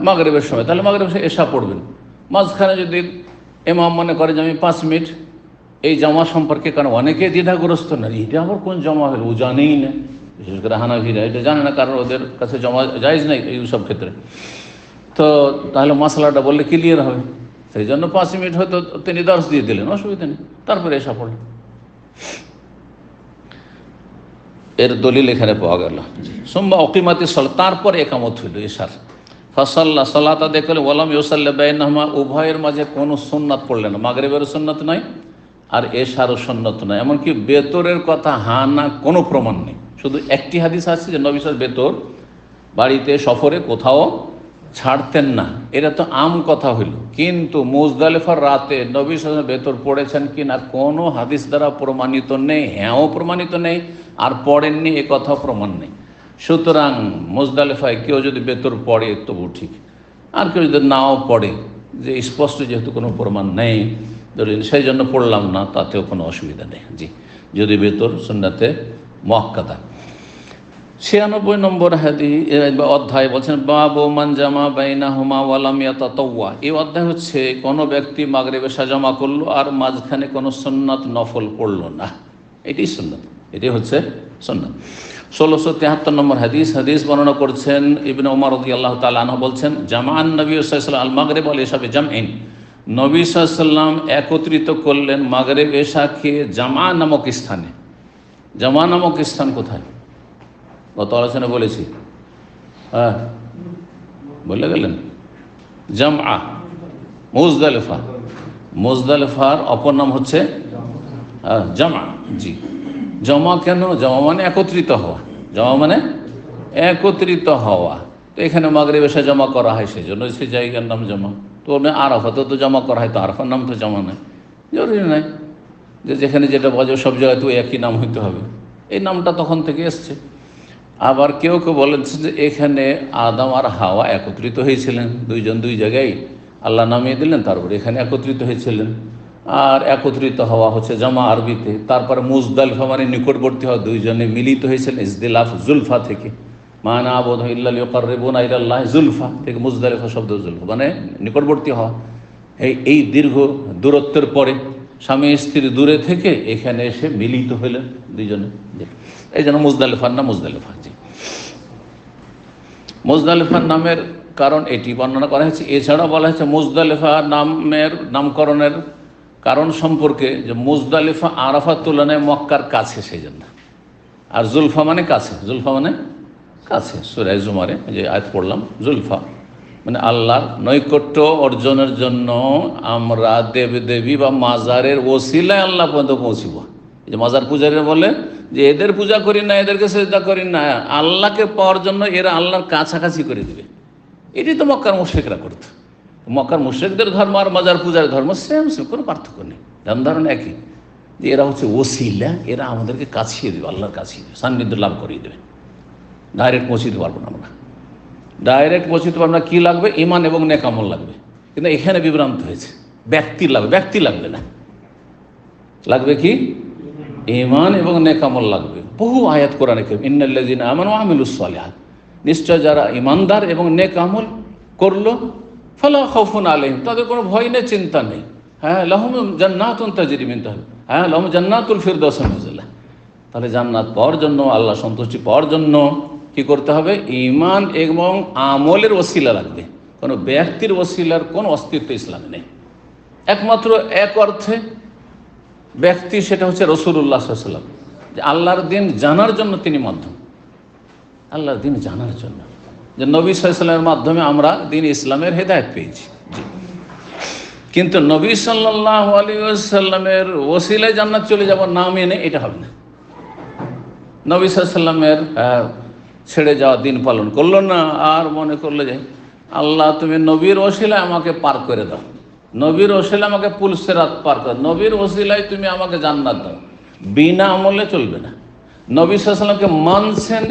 A: মাগরিবের সময়, তাহলে মাগরিব এশা পড়বেন। মাঝখানে যদি ইমাম মনে করে যে আমি 5 মিনিট এই জমা সম্পর্কে, কারণ অনেকে দ্বিধাগ্রস্ত, না এটা আবার কোন জমা হলো, ও জানেই না, বিশেষ করে হানাফিরা এটা জানে না, কারণ ওদের কাছে জমা জায়েজ নাই এই সব ক্ষেত্রে। তো তাহলে মশলাটা বললে ক্লিয়ার হবে, সেই জন্য 5 মিনিট হয়তো তিনি দর্শ দিয়ে দিলেন, অসুবিধা নেই, তারপরে এসা পড়লেন। এর দলিল এখানে পাওয়া গেল। সুম্মা উকিমাতি সালাত, তারপরে একামত হইল এশার। ফাসাল্লা সালাত আদায় করলেন। ওয়ালাম ইউসাল্লি বাইনাহুমা, উভয়ের মাঝে কোনো সুন্নাত পড়লেন না, মাগরিবেরও সুন্নাত নাই আর এশারও সুন্নাত নাই, এমনকি বেতরের কথা না কোনো প্রমাণ নেই, শুধু একটি হাদিস আছে যে নবী সাল্লাল্লাহু আলাইহি ওয়াসাল্লাম বেতর বাড়িতে সফরে কোথাও ছাড়তেন না, এটা তো আম কথা হইল। কিন্তু মুজদালিফার রাতে নবী সাল্লাল্লাহু আলাইহি ওয়াসাল্লাম বেতর পড়েছেন কি না কোনো হাদিস দ্বারা প্রমাণিত নেই, হ্যাঁও প্রমাণিত নেই, আর পড়েননি এ কথাও প্রমাণ নেই। সুতরাং মুজদালিফায় কেউ যদি বেতর পড়ে তবু ঠিক, আর কেউ যদি নাও পড়ে, যে স্পষ্ট যেহেতু কোনো প্রমাণ নেই ধরুন সেই জন্য পড়লাম না, তাতেও কোনো অসুবিধা নেই। জি, যদি বেতর সুন্নাতে মুআক্কাদা। 96 নম্বর অধ্যায় বলছেন বাবু মান জামা বাইনাহুমা ওয়া লাম ইয়াতাতাওয়া। এই অধ্যায় হচ্ছে কোনো ব্যক্তি মাগরিব এশা জমা করলো আর মাঝখানে কোনো সুন্নাত নফল পড়লো না, এটাই সুন্নাত, এটাই হচ্ছে সুন্নাত। 1673 নম্বর হাদিস বর্ণনা করছেন ইবনে ওমর রাদিয়াল্লাহু তাআলা আনহু বলছেন জামাআন নবী সাল্লাল্লাহু আলাইহি ওয়াসাল্লাম আল মাগরিব ওয়াল ইশা বিজামইন। নবী সাল্লাল্লাহু আলাইহি ওয়াসাল্লাম একত্রিত করলেন মাগরিব এশাকে জামা নামক স্থানে। জামা নামক স্থান কোথায়? গত আলোচনা বলেছি, হ্যাঁ বলে গেলেন। জামআ মুজদালিফা, মুজদালিফার অপর নাম হচ্ছে জামা। জি, জমা কেন? জমা মানে একত্রিত হওয়া, জমা মানে একত্রিত হওয়া। তো এখানে মাগরিব এশা জমা করা হয়, সেই জন্য সে জায়গার নাম জমা। তো আরাফাতেও তো জমা করা হয়, তো আরাফার নাম তো জমা নয়, জরুরি নয় যে যেখানে যেটা বাজে সব জায়গায় তো একই নাম হইতে হবে। এই নামটা তখন থেকে এসছে। আবার কেউ কেউ বলেছে যে এখানে আদম আর হাওয়া একত্রিত হয়েছিলেন, দুইজন দুই জায়গায় আল্লাহ নামিয়ে দিলেন, তারপরে এখানে একত্রিত হয়েছিলেন। আর একত্রিত হওয়া হচ্ছে জামা আরবিতে। তারপরে মুজদালিফা মানে নিকটবর্তী হওয়া, দুইজনে মিলিত হয়েছিলেন ইজদিলাফ জুলফা থেকে, মানা আবুদ ইল্লা লিয়ুকাররিবুনা ইলাল্লাহ জুলফা থেকে মুজদালিফা শব্দ জুলফা মানে নিকটবর্তী হওয়া। এই দীর্ঘ দূরত্বের পরে স্বামী স্ত্রী দূরে থেকে এখানে এসে মিলিত হইলেন দুইজনে, এই জন্য মুজদালিফার নাম মুজদালিফা। জি, মুজদালিফার নামের কারণ এটি বর্ণনা করা হয়েছে। এছাড়া বলা হয়েছে মুজদালিফা নামের নামকরণের কারণ সম্পর্কে যে মুজদালিফা আরাফার তুলনায় মক্কার কাছে, সেই জন্য। আর জুলফা মানে কাছে, জুলফা মানে কাছে। সূরা জুমারে যে আয়াত পড়লাম, জুলফা মানে আল্লাহর নৈকট্য অর্জনের জন্য আমরা দেবদেবী বা মাজারের ওসিলায় আল্লাহ পর্যন্ত পৌঁছিব। এই যে মাজার পূজারীরা বলে যে এদের পূজা করি না, এদেরকে সেজদা করি না, আল্লাহকে পাওয়ার জন্য এরা আল্লাহর কাছাকাছি করে দেবে। এটি তো মক্কার মুশরিকরা করত। মক্কার মুশরিকদের ধর্ম আর মাজার পূজার ধর্ম সেম, কোনো পার্থক্য নেই, ধারণা একই, যে এরা হচ্ছে ওসিলা, এরা আমাদেরকে কাছিয়ে দেবে, আল্লাহর কাছিয়ে দেবে, সান্নিধ্য লাভ করিয়ে দেবে। ডাইরেক্ট পৌঁছিতে পারবো না আমরা, ডাইরেক্ট পৌঁছিতে পারবো না। কী লাগবে? ইমান এবং নেক আমল লাগবে। কিন্তু এখানে বিভ্রান্ত হয়েছে, ব্যক্তি লাগবে, ব্যক্তি লাগবে না, লাগবে কি? ইমান এবং নেক আমল লাগবে। বহু আয়াত কোরআনে কারীম, ইন্নাল্লাযীনা আমানু ওয়া আমিলুস সালিহাত, নিশ্চয় যারা ইমানদার এবং নেক আমল করলো, ফালা খাউফুন আলাইহিম, তাদের কোনো ভয় নেই, চিন্তা নেই। হ্যাঁ, লাহুম জান্নাতুন তাজরি মিন তাহতিহা, হ্যাঁ লাহুম জান্নাতুল ফিরদাউস নুজুলা। তাহলে জান্নাত পাওয়ার জন্য, আল্লাহ সন্তুষ্টি পাওয়ার জন্য কি করতে হবে? ইমান এবং আমলের ওসিলা লাগবে। কোনো ব্যক্তির ওসিলার কোনো অস্তিত্ব ইসলামে নেই। একমাত্র এক অর্থে ব্যক্তি, সেটা হচ্ছে রাসূলুল্লাহ সাল্লাল্লাহু আলাইহি ওয়াসাল্লাম, যে আল্লাহর দিন জানার জন্য তিনি মাধ্যম, আল্লাহর দিন জানার জন্য, যে নবী সাল্লাল্লাহু আলাইহি ওয়াসাল্লামের মাধ্যমে আমরা দিন ইসলামের হেদায়েত পেয়েছি। কিন্তু নবী সাল্লাল্লাহু আলাইহি ওয়াসাল্লামের ওসিলায় জান্নাত চলে যাব না মেনে, এটা হবে না। নবী সাল্লাল্লাহু আলাইহি ওয়াসাল্লামের ছেড়ে যাওয়া দিন পালন করলো না, আর মনে করলো যে আল্লাহ তুমি নবীর ওসিলায় আমাকে পার করে দাও, নবীর ওসিলায় আমাকে পুল সিরাত পার করে, নবীর ওসিলায় তুমি আমাকে জান্নাত দাও, বিনা আমলে চলবে না। নবী সাল্লাল্লাহু আলাইহি ওয়াসাল্লামকে মানছেন,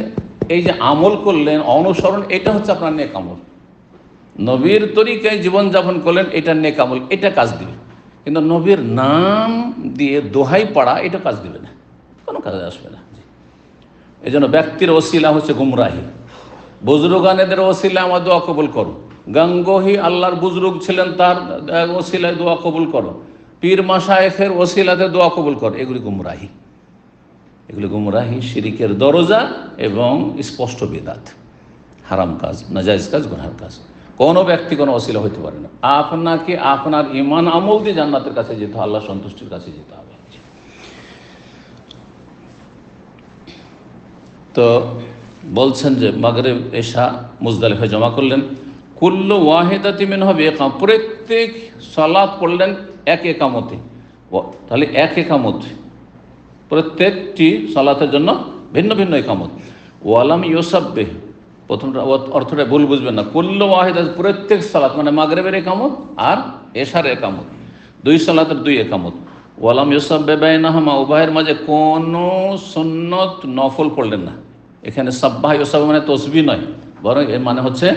A: এই যে আমল করলেন, অনুসরণ, এটা হচ্ছে আপনার নেক আমল। নবীর তরিকায় জীবনযাপন করলেন, এটা নেক আমল, এটা কাজ দিবে। কিন্তু নবীর নাম দিয়ে দোহাই পড়া, এটা কাজ দিবে না, কোনো কাজে আসবে না। এই জন্য ব্যক্তির ওসিলা হচ্ছে গুমরাহি। বুজরুগানেদের ওসিলা আমার দোয়া কবুল করো, গাঙ্গোহী আল্লাহর বুজরুগ ছিলেন, তার ওসিলায় দোয়া কবুল করো, পীর মাশায়েখের ওসিলাতে দোয়া কবুল করো, এগুলি গুমরাহি। এগুলি গুমরাহি, শিরিকের দরজা এবং স্পষ্ট বিদআত, হারাম কাজ, নাজায়েজ কাজ, গুনাহের কাজ। কোনো ব্যক্তি কোনো ওসিলা হইতে পারে না। আপনাকে আপনার ঈমান আমল দিয়ে জান্নাতের কাছে যেতে হবে, আল্লাহ সন্তুষ্টির কাছে যেতে হবে। তো বলছেন যে মাগরিব এশা মুজদালিফায় জমা করলেন, কুল্লু ওয়াহিদাতি মিনহা বিইকাম, প্রত্যেক সালাত পড়লেন এক একামতে। তাহলে এক একামত প্রত্যেকটি সালাতের জন্য ভিন্ন ভিন্ন একামত। ওয়ালাম ইউসাব্বিহ, প্রথমটা অর্থটা ভুল বুঝবেন না, কুল্লু ওয়াহিদ, প্রত্যেক সালাত মানে মাগরিবের একামত আর এশার একামত, দুই সালাতের দুই একামত। ওয়ালাম ইউসাব্বিহ বাইনাহুমা, উভয়ের মাঝে কোনো সুন্নত নফল পড়লেন না। এখানে সাব্বাহ ইউসাব্বিহ মানে তসবিহ নয়, বরং এর মানে হচ্ছে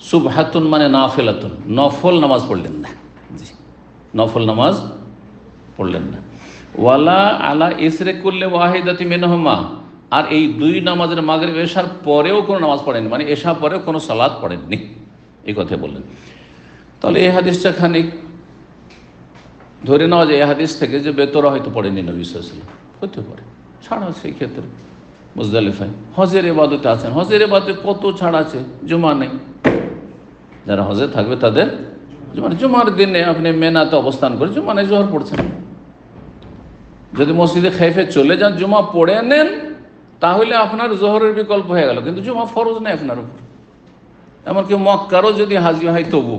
A: সুবহাতুন মানে নাফিলাতুন, নফল নামাজ পড়লেন না। জি, নফল নামাজ পড়লেন না। ওয়ালা আলা ইসরে কুল্লি ওয়াহিদাতি মিনহুমা, আর এই দুই নামাজের মাগরিব এশার পরেও কোনো নামাজ পড়েননি, মানে এশার পরেও কোনো সালাত পড়েননি, এই কথা বললেন। তাহলে এই হাদিসটা খানিক ধরে নেওয়া যায় এই হাদিস থেকে যে বেতরা হয়তো পড়েনি নবী সাল্লাল্লাহু আলাইহি ওয়াসাল্লাম, হতে পারে ছাড়া সেই ক্ষেত্রে। মুজদালিফায় হজের ইবাদতে আছেন, হজের ইবাদতে কত ছাড় আছে, জুমা নেই, যারা হজে থাকবে তাদের জুমার দিনে আপনি মেনাতে অবস্থান করে জুমা নেই, জোহর পড়ছেন। যদি মসজিদে খাইফে চলে যান জুমা পড়ে নেন তাহলে আপনার জোহরের বিকল্প হয়ে গেল, কিন্তু জুমা ফরজ নেই আপনার উপর। এমনকি মক্কারও যদি হাজি হয় তবু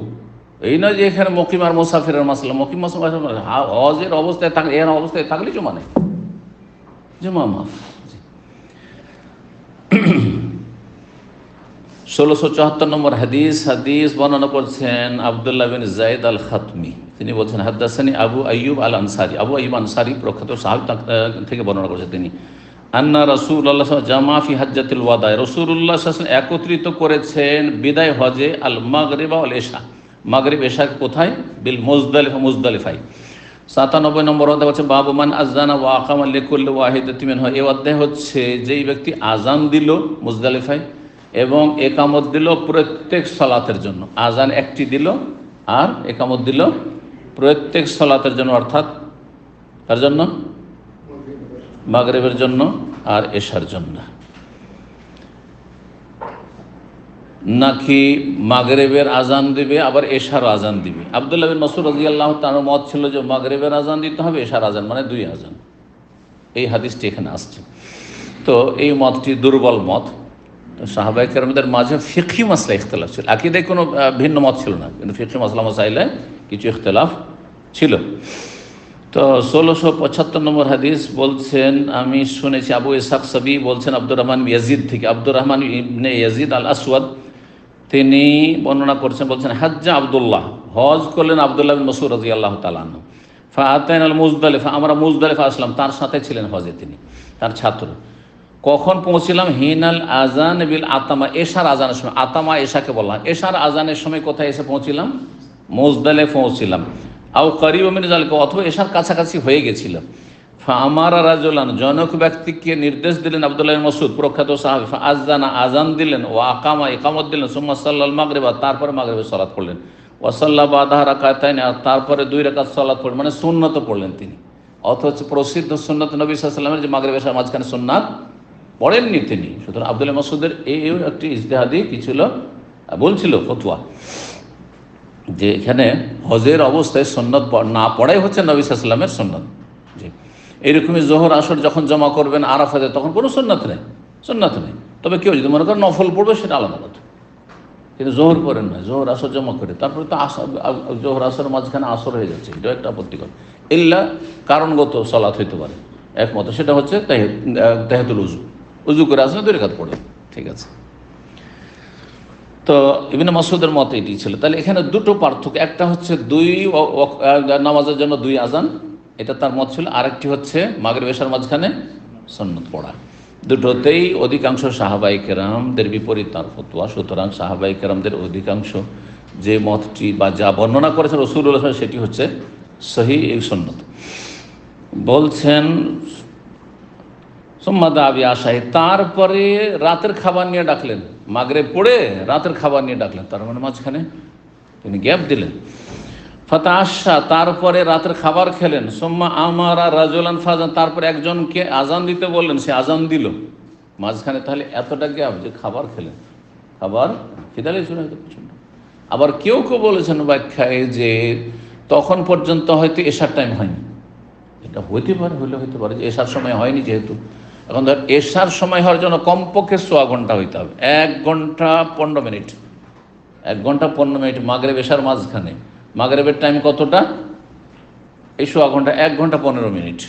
A: এই নয় যে এখানে মকিম আর মুসাফিরের মাসলা, মকিম হজের অবস্থায় থাকলে, এর অবস্থায় থাকলে জুমা নেই, জুমা মাফ। 1674 নম্বর হাদিস বর্ণনা করছেন আব্দুল্লাহ বিন যায়েদ আল খাতমি। তিনি বলছেন হাদ্দাসানি আবু আইয়ুব আল আনসারি, আবু আইয়ুব আনসারি প্রখ্যাত সাহাবী থেকে বর্ণনা করেছেন তিনি, আন্না রাসূলুল্লাহ জামা ফি হাজ্জাতিল ওয়াদা, রাসূলুল্লাহ সাল্লাল্লাহু আলাইহি ওয়াসাল্লাম একত্রিত করেছেন বিদায় হজে আল মাগরিব ওয়াল ইশা, মাগরিব ইশা কোথায়? বিল মুজদালিফা, মুজদালিফায়। 97 নম্বর অধ্যায় হচ্ছে বাবু মান আযানা ওয়া আকামা লিকুল্লি ওয়াহিদাতিন মিনহা, এই অধ্যায় হচ্ছে যেই ব্যক্তি আজান দিল মুজদালিফায় এবং একামত দিল প্রত্যেক সালাতের জন্য, আজান একটি দিল আর একামত দিল প্রত্যেক সালাতের জন্য, অর্থাৎ তার জন্য মাগরিবের জন্য আর এশার জন্য, নাকি মাগরিবের আজান দিবে আবার এশার আজান দিবে। আব্দুল্লাহ বিন মাসউদ রাদিয়াল্লাহু তাআলার মত ছিল যে মাগরিবের আজান দিতে হবে, এশার আজান মানে দুই আজান, এই হাদিসটি এখানে আসছে। তো এই মতটি দুর্বল মত। সাহাবায়ে কেরামদের মাঝে ফিকহি মাসলা ইখতিলাফ ছিল, আকীদায় কোনো ভিন্ন মত ছিল না, কিন্তু ফিকহি মাসলা মাসাইলে কিছু ইখতিলাফ ছিল। তো 1675 নম্বর হাদিস বলছেন, আমি শুনেছি আবু ইসহাক সাবি বলছেন আব্দুর রহমান ইয়াজিদ থেকে, আব্দুর রহমান ইবনে ইয়াজিদ আল আসওয়াদ তিনি বর্ণনা করছেন, বলছেন হাজ্জা আব্দুল্লাহ, হজ করলেন আব্দুল্লাহ বিন মাসউদ রাদিয়াল্লাহু তাআলা আনহু, ফাআতাইনা আল মুজদালিফা, আমরা মুজদালিফা আসলাম, তার সাথে ছিলেন হজে তিনি, তার ছাত্র। কখন পৌঁছিলাম? হিনাল আজান বিল আতামা, এশার আজানের সময়, আতামা এশাকে বললাম, এশার আজানের সময় কোথায় এসে পৌঁছিলাম? মুজদালিফা পৌঁছিলাম। আও করিব মিন যালিকা, অথবা এশার কাছাকাছি হয়ে গেছিল। ফামারা রাজুলান, জনক ব্যক্তিকে নির্দেশ দিলেন আব্দুল্লাহ বিন মাসউদ প্রখ্যাত সাহাবী, ফাআযানা, আজান দিলেন, ওয়া আকামা, ইকামত দিলেন, সুম্মা সাল্লাল মাগরিবা, তারপরে মাগরিবের সালাত পড়লেন, ওয়া সাল্লা বাদাহা রাকাতাইন, আর তারপরে দুই রাকাত সালাত পড়লেন, মানে সুন্নত পড়লেন তিনি। অথচ প্রসিদ্ধ সুন্নত নবী সাল্লাল্লাহু আলাইহি ওয়াসাল্লামের যে মাগরিব এশার মাঝখানে সুন্নাত পড়েননি তিনি। সুতরাং আব্দুল্লাহ মাসউদের এই একটি ইজতিহাদি কি ছিল, বলছিল ফতোয়া, যে এখানে হজের অবস্থায় সুন্নত না পড়াই হচ্ছে নবী সাল্লাল্লাহু আলাইহি ওয়াসাল্লামের সুন্নত। জি, এইরকমই জোহর আসর যখন জমা করবেন আরাফাতে, তখন কোনো সুন্নাত নেই, সুন্নাত নেই। তবে কেউ যদি মনে করেন নফল পড়বে সেটা আলাদা কথা, কিন্তু জোহর করেন না, জোহর আসর জমা করে তারপরে তো জোহর আসর মাঝখানে আসর হয়ে যাচ্ছে, এটা একটা আপত্তিকর। ইল্লা কারণগত সালাত হইতে পারে, একমত, সেটা হচ্ছে তাহিয়াতুল উযু, উযু করে আসলে দুই রাকাত পড়ে, ঠিক আছে। তো ইবনে মাসউদের মত এটি ছিল। তাহলে এখানে দুটো পার্থক্য, একটা হচ্ছে দুই নামাজের জন্য দুই আজান, এটা তার মত ছিল, আরেকটি হচ্ছে মাগরিব এশার মাঝখানে সুন্নত পড়া। দুটোতেই অধিকাংশ সাহাবায়ে কেরামদের বিপরীত তার ফতোয়া। সুতরাং সাহাবায়ে কেরামদের অধিকাংশ যে মতটি বা যা বর্ণনা করেছেন রাসূলুল্লাহ সেটি হচ্ছে সহিহ, এই সুন্নত। বলছেন সুম্মা দাবি আশায়, তারপরে রাতের খাবার নিয়ে ডাকলেন, মাগরিব পড়ে রাতের খাবার নিয়ে ডাকলেন, তার মানে মাঝখানে তিনি গ্যাপ দিলেন। ফাতাআশা, তারপরে রাতের খাবার খেলেন। সুম্মা আমারা রাজুলান ফাজান, তারপরে একজনকে আজান দিতে বললেন, সে আজান দিল মাঝখানে। তাহলে এতটা গ্যাপ যে খাবার খেলেন, খাবার খিদালে শুনে হয়তো প্রচন্ড। আবার কেউ কেউ বলেছেন ব্যাখ্যায় যে তখন পর্যন্ত হয়তো এশার টাইম হয়নি, এটা হইতে পারে, হলে হইতে পারে যে এশার সময় হয়নি, যেহেতু এখন ধর এশার সময় হওয়ার জন্য কমপক্ষে 1.25 ঘন্টা হইতে হবে, 1 ঘন্টা 15 মিনিট, 1 ঘন্টা 15 মিনিট মাগরিব এশার মাঝখানে। মাগরিবের টাইম কতটা? এই 1.25 ঘন্টা, 1 ঘন্টা 15 মিনিট।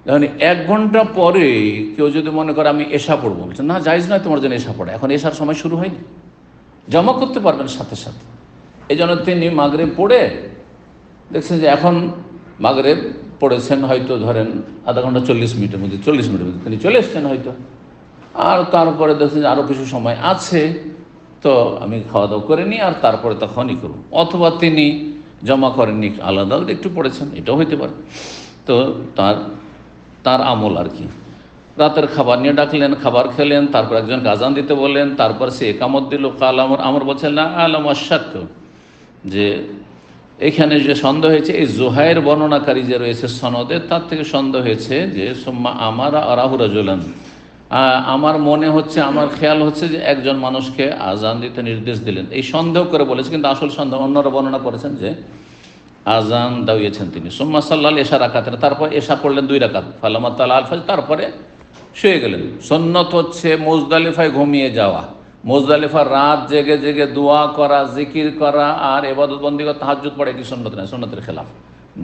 A: দেখুন 1 ঘন্টা পরে কেউ যদি মনে করে আমি এশা পড়বো, বলছে না জায়েজ নয় তোমার জন্য এশা পড়া, এখন এশার সময় শুরু হয়নি, জমা করতে পারবেন সাথে সাথে। এই জন্য তিনি মাগরিব পড়ে দেখছেন যে এখন মাগরিব পড়েছেন হয়তো ধরেন আধা ঘন্টা 40 মিনিটের মধ্যে, 40 মিনিটের মধ্যে তিনি চলে এসছেন হয়তো, আর তারপরে দেখছেন যে আরও কিছু সময় আছে, তো আমি খাওয়া দাওয়া করে নিই আর তারপরে তখনই করব। অথবা তিনি জমা করেননি, আলাদা আলাদা একটু পড়েছেন, এটাও হইতে পারে। তো তার আমল আর কি। রাতের খাবার নিয়ে ডাকলেন, খাবার খেলেন, তারপর একজন আযান দিতে বললেন, তারপর সে একামত দিল। কাল আমর বলছেন না আলাম আশাক, যে এখানে যে সন্দেহ হয়েছে এই জুহাইর বর্ণনাকারী যে রয়েছে সনদে, তার থেকে সন্দেহ হয়েছে যে সুম্মা আমারা আরাহু রাজুলান, আমার মনে হচ্ছে, আমার খেয়াল হচ্ছে যে একজন মানুষকে আজান দিতে নির্দেশ দিলেন, এই সন্দেহ করে বলেছে, কিন্তু আসল সন্দেহ অন্যরা বর্ণনা করেছেন যে আজান দাঁড়িয়েছেন তিনি। সুম্মা সাল্লাল এশা রাকাতেন, তারপর এশা পড়লেন 2 রাকাত, ফালামা তালা আল ফাজর, তারপরে শুয়ে গেলেন। সুন্নত হচ্ছে মুজদালিফায় ঘুমিয়ে যাওয়া, মুজদালিফার রাত জেগে জেগে দোয়া করা, জিকির করা আর ইবাদত বন্দি করা, তাহাজ্জুদ পড়া, এটি সুন্নত নয়, সুন্নতের খেলাফ।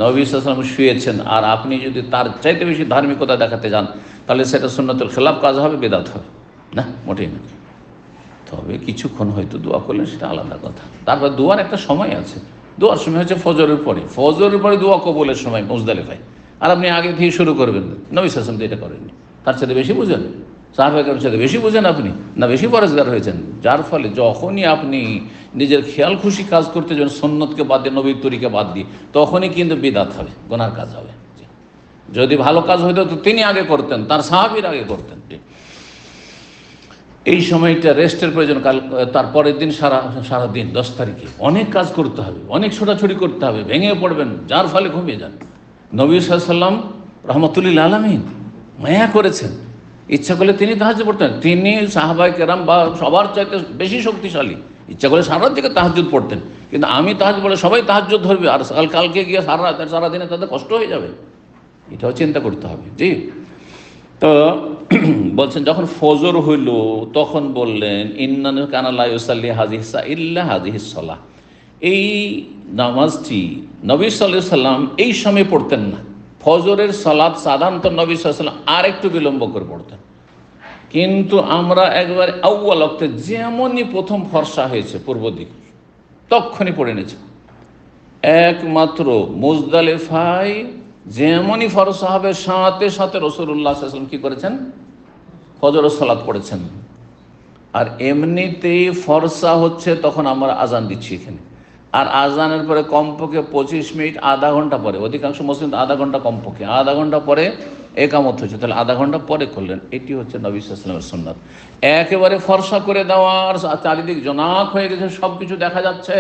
A: নবী সাল্লাল্লাহু আলাইহি ওয়াসাল্লাম শুয়েছেন আর আপনি যদি তার চাইতে বেশি ধার্মিকতা দেখাতে যান, তাহলে সেটা সুন্নতের খেলাফ কাজ হবে, বেদাত হবে না, মোটেই না। তবে কিছুক্ষণ হয়তো দোয়া করলেন, সেটা আলাদা কথা। তারপর দোয়ার একটা সময় আছে, দোয়ার সময় হচ্ছে ফজরের পরে, ফজরের পরে দোয়া কবুলের সময় মুজদালিফায়, আর আপনি আগে থেকে শুরু করবেন না। নবী সাল্লাল্লাহু আলাইহি ওয়াসাল্লাম তো এটা করেননি। তার সাথে বেশি বুঝেন, সাহাবায়ে সাথে বেশি বুঝেন আপনি, না বেশি পরেজগার হয়েছেন, যার ফলে যখনই আপনি নিজের খেয়াল খুশি কাজ করতে যান সুন্নতকে বাদ দিয়ে, নবীর তরিকা বাদ দিয়ে, তখনই কিন্তু বিদআত হবে, গুনার কাজ হবে। যদি ভালো কাজ হইতো তো তিনি আগে করতেন, তার সাহাবীর আগে করতেন। এই সময়টা রেস্টের প্রয়োজন। কাল তারপরের দিন সারা দিন 10 তারিখে অনেক কাজ করতে হবে, অনেক ছোটাছুটি করতে হবে, ভেঙে পড়বেন, যার ফলে ঘুমিয়ে যান। নবী সাল্লাল্লাহু আলাইহি ওয়াসাল্লাম রাহমাতুল্লিল আলামিন মায়া করেছেন, ইচ্ছা করলে তিনি তাহাজ্জুদ পড়তেন। তিনি সাহাবায়ে কেরাম বা সবার চাইতে বেশি শক্তিশালী, ইচ্ছা করলে সারা রাত থেকে তাহাজ্জুদ পড়তেন। কিন্তু আমি তাহাজ্জুদ বলে সবাই তাহাজ্জুদ ধরবে, আর কালকে গিয়ে সারাদিনে তাদের কষ্ট হয়ে যাবে, এটাও চিন্তা করতে হবে। জি, তো বলছেন যখন ফজর হইল তখন বললেন ইন্নাহু কানা লা ইউসাল্লি হাযিহিস ইল্লা হাযিহিস সালাহ, এই নামাজটি নবী সাল্লাল্লাহু আলাইহি সাল্লাম এই সময় পড়তেন না। ফজরের সালাত সাধারণত নবী সাল্লাল্লাহু আলাইহি সাল্লাম আর একটু বিলম্ব করে পড়তেন, কিন্তু আমরা একবারে আউয়াল ওয়াক্তে যেমনই প্রথম ফর্সা হয়েছে পূর্ব দিক তখনই পড়ে নিয়েছি। একমাত্র মুজদালিফায় যেমনই ফরসা হবে সাথে সাথে রাসূলুল্লাহ সাল্লাল্লাহু আলাইহি ওয়াসাল্লাম কি করেছেন, ফজরের সালাত পড়েছেন। আর এমনিতেই ফরসা হচ্ছে তখন আমরা আজান দিচ্ছি এখানে, আর আজানের পরে কমপক্ষে 25 মিনিট, আধা ঘন্টা পরে, অধিকাংশ মুসলিম আধা ঘন্টা, কমপক্ষে আধা ঘন্টা পরে একামত হচ্ছে, তাহলে আধা ঘন্টা পরে করলেন। এটি হচ্ছে নবী সাল্লাল্লাহু আলাইহি ওয়াসাল্লামের সুন্নাত। একেবারে ফর্সা করে দেওয়ার, চারিদিক জোনাক হয়ে গেছে, সব কিছু দেখা যাচ্ছে,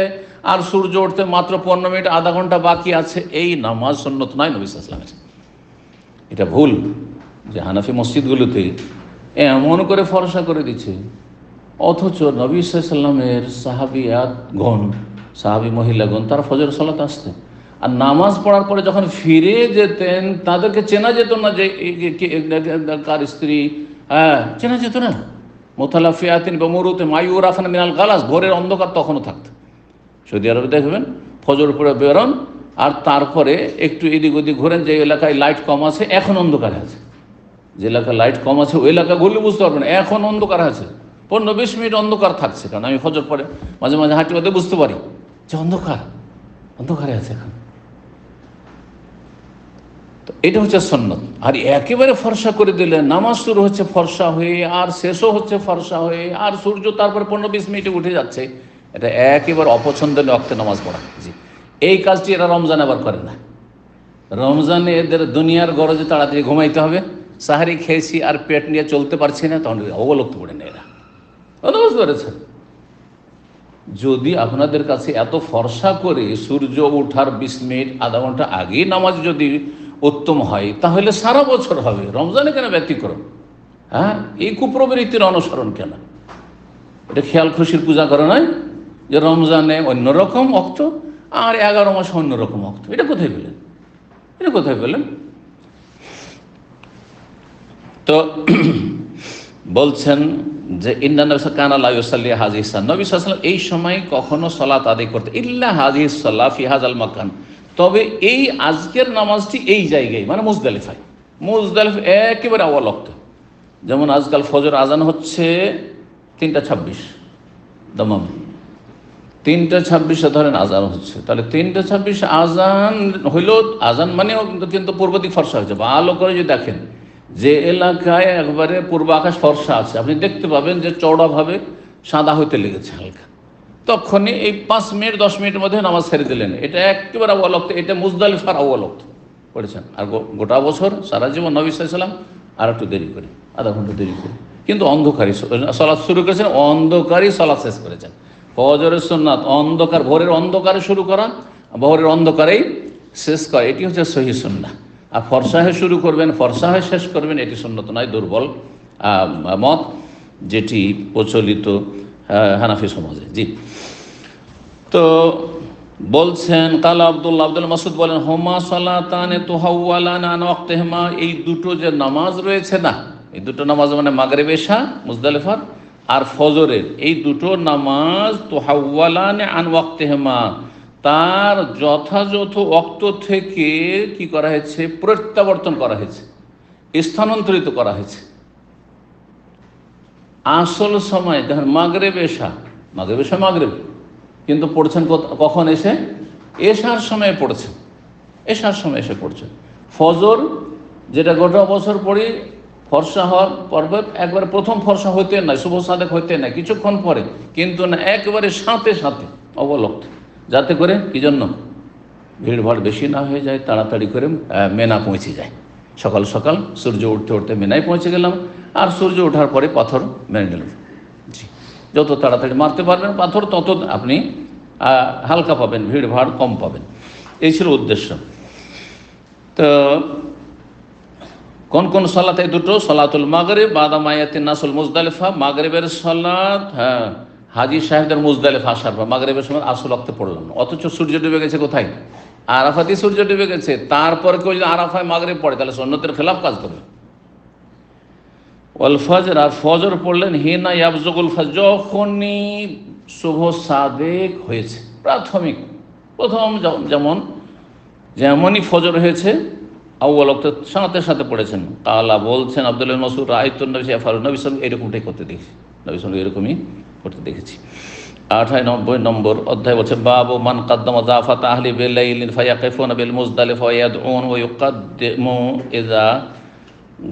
A: আর সূর্য উঠতে মাত্র 15 মিনিট, আধা ঘন্টা বাকি আছে, এই নামাজ সুন্নত নয় নবী সাল্লাল্লাহু আলাইহি ওয়াসাল্লামের। এটা ভুল যে হানাফি মসজিদগুলোতে এমন করে ফর্সা করে দিচ্ছে, অথচ নবী সাল্লাল্লাহু আলাইহি ওয়াসাল্লামের সাহাবিয়াতগণ, সাহাবী মহিলাগণ তারা ফজর সালাত আসতেন, আর নামাজ পড়ার পরে যখন ফিরে যেতেন তাদেরকে চেনা যেত না যে কার স্ত্রী, চেনা যেত না। মুতালাফিয়াতিন বিমুরুতি মায়ুরাফান মিনাল গালাস, ভোরের অন্ধকার তখনও থাকত। সৌদি আরবে দেখবেন ফজর পরে বেরোন আর তারপরে একটু এদিক ওদিক ঘোরেন, যে এলাকায় লাইট কম আছে এখন অন্ধকারে আছে, যে এলাকায় লাইট কম আছে ওই এলাকা ঘুরলে বুঝতে পারবেন এখন অন্ধকার আছে, 15-20 মিনিট অন্ধকার থাকছে। কারণ আমি ফজর পরে মাঝে মাঝে হাঁটি বাদে বুঝতে পারি যে অন্ধকারে আছে এখন। তো এটা হচ্ছে সুন্নত। আর একেবারে ফর্সা করে দিলে নামাজ শুরু হচ্ছে ফর্সা হয়ে আর শেষও হচ্ছে ফর্সা হয়ে, আর সূর্য তারপরে 15-20 মিনিটে উঠে যাচ্ছে, এটা একেবারে অপছন্দনীয় ওয়াক্তে নামাজ পড়া। জি, এই কাজটি এরা রমজানে আবার করে না। রমজানে এদের দুনিয়ার গরজে তাড়াতাড়ি ঘুমাইতে হবে, সাহারি খেয়েছি আর পেট নিয়ে চলতে পারছি না, তখন অবলুপ্ত পড়ে নেয় এরা। বুঝতে পেরেছেন? যদি আপনাদের কাছে এত ফর্সা করে সূর্য ওঠার 20 মিনিট, আধা ঘন্টা আগেই নামাজ যদি উত্তম হয়, তাহলে সারা বছর হবে, রমজানে কেন ব্যতিক্রম? এই কুপ্রবৃত্তির অনুসরণ কেন? এটা খেয়াল খুশির পূজা করে নয় যে রমজানে অন্যরকম অক্ত আর 11 মাসে অন্যরকম অক্ত। এটা কোথায় পেলেন? তো বলছেন যে ইন্নাহু কানা লা ইউসাল্লি হাযিহিস সালাহ, নবী সাল্লাল্লাহু আলাইহি ওয়াসাল্লাম এই সময় কখনো সালাত আদায় করতে ইল্লা হাযিহিস সালাহ ফি হাযাল মাকান, তবে এই আজকের নামাজটি এই জায়গায়, মানে মুজদালিফা একেবারে আউয়াল ওয়াক্ত। যেমন আজকাল ফজর আজান হচ্ছে 3:26 দামাম, 3:26 ধরেন আজান হচ্ছে, তাহলে 3:26 আজান হইল, আজান মানে কিন্তু পূর্ব দিক ফর্সা হয়েছে। ভালো করে যদি দেখেন যে এলাকায় একবারে পূর্ব আকাশ ফর্সা আছে, আপনি দেখতে পাবেন যে চওড়াভাবে সাদা হইতে লেগেছে হালকা, তখনই এই 5 মিনিট 10 মিনিটের মধ্যে নামাজ ছেড়ে দিলেন, এটা একেবারে আউয়াল ওয়াক্ত, এটা মুজদালিফার আউয়াল ওয়াক্ত পড়েছেন। আর গোটা বছর সারা জীবন নবী সাল্লাল্লাহু আলাইহি ওয়াসাল্লাম আর একটু দেরি করে, আধা ঘন্টা দেরি করে, কিন্তু অন্ধকারী সালাত শুরু করেছেন, অন্ধকারই সালাত শেষ করেছেন। ফজরের সুন্নাত অন্ধকার, ভোরের অন্ধকারে শুরু করা, ভোরের অন্ধকারেই শেষ করা, এটি হচ্ছে সহিহ সুন্নাহ। আর ফর্সা হয়ে শুরু করবেন, ফর্সা হয়ে শেষ করবেন, এটি সুন্নত নয়, দুর্বল মত, যেটি প্রচলিত হানাফি সমাজে। জি, তো বলছেন কালা আব্দুল মাসুদ বলেন হোমা সালাতানে তুহাওয়ালান আন ওয়াক্তিহিমা, এই দুটো যে নামাজ রয়েছে না, এই দুটো নামাজ মানে মাগরিব এশা মুজদালিফার আর ফজরের, এই দুটো নামাজ তুহাওয়ালান আন ওয়াক্তিহিমা, তার যথাযথ ওয়াক্ত থেকে কি করা হয়েছে, প্রত্যাবর্তন করা হয়েছে, স্থানান্তরিত করা হয়েছে। আসল সময় দেখেন মাগরিব এশা, মাগরিব কিন্তু পড়ছেন কখন এসে, এশার সময় পড়ছেন, এশার সময় এসে পড়ছেন। ফজর যেটা গোটা বছর পড়ি ফর্সা হওয়ার পর্বে একবারে প্রথম ফর্সা হইতে নাই, শুভ সাদেক হইতে নাই, কিছুক্ষণ পরে, কিন্তু না একবারে সাথে সাথে অবলক্ত, যাতে করে কি জন্য ভিড়ভাড় বেশি না হয়ে যায়, তাড়াতাড়ি করে মেনা পৌঁছে যায়। সকাল সকাল সূর্য উঠতে উঠতে মেনায় পৌঁছে গেলাম, আর সূর্য ওঠার পরে পাথর মেনে নিলাম। জি, যত তাড়াতাড়ি মারতে পারবেন পাথর তত আপনি হালকা পাবেন, ভিড়ভাড় কম পাবেন, এই ছিল উদ্দেশ্য। তো কোন কোন সালাত, এই দুটো সালাতুল মাগরিব বাদা মায়াতিন নাসুল মুজদালিফা, মাগরিবের সালাত, হ্যাঁ হাজি সাহেবদের মুজদালিফা আসার পর মাগরিবের সময় আসল ওয়াক্তে পড়লাম না, অথচ সূর্য ডুবে গেছে কোথায়, আরাফাতেই সূর্য ডুবে গেছে, তারপর কেউ যদি আরাফায় মাগরিব পড়ে তাহলে সুন্নতের খেলাফ কাজ করবে। ওয়াল ফজর, আর ফজর পড়লেন হিনা ইয়াবজুগুল ফজর, যখনই শুভ সাদেক হয়েছে, প্রাথমিক প্রথম যেমনই ফজর হয়েছে আউয়াল ওয়াক্তে সাথে সাথে পড়েছেন। কালা বলছেন আব্দুল্লাহ ইবনে মাসউদ রাআইতুন নবী সাল্লাল্লাহু আলাইহি ওয়াসাল্লাম এরকমটাই করতে দেখেছি, নবী সাল্লাল্লাহু এরকমই করতে দেখেছি। 98 নম্বর অধ্যায় বলছে বাবু মান কাদ্দামা যাফাত আহলি বিলাইলিন ফায়াকিফুনা বিল মুজদালিফা ওয়া ইয়াদউন ওয়া ইউকাদ্দিমু ইযা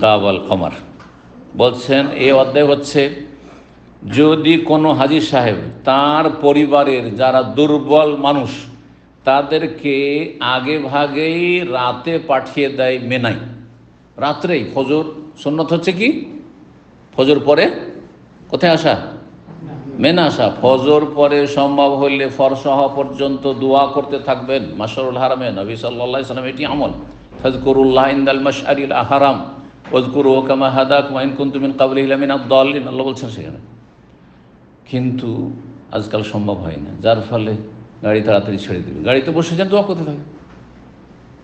A: গাবাল কমার। বলছেন এই অধ্যায় হচ্ছে যদি কোনো হাজী সাহেব তার পরিবারের যারা দুর্বল মানুষ তাদেরকে আগে ভাগেই রাতে পাঠিয়ে দেয় মেনাই, রাত্রেই, ফজর সুন্নত হচ্ছে কি ফজর পরে কোথায় আসা, মেনা আসা, ফজর পরে সম্ভব হইলে ফরসা হওয়া পর্যন্ত দোয়া করতে থাকবেন মাশআরুল হারামে, নবী সাল্লাল্লাহু আলাইহি ওয়াসাল্লাম এটি আমল, ফাযকুরুল্লাহ ইনদাল মাশআরিল আহরাম ওয়াযকুরু কামা হাদাকুম ওয়া ইন কুনতুম মিন ক্বাবলিহি লামিনাদ দাল্লিন, আল্লাহ বলছেন সেখানে। কিন্তু আজকাল সম্ভব হয় না, যার ফলে গাড়ি তাড়াতাড়ি ছেড়ে দেবে, গাড়িতে বসে যান দোয়া করতে থাকেন,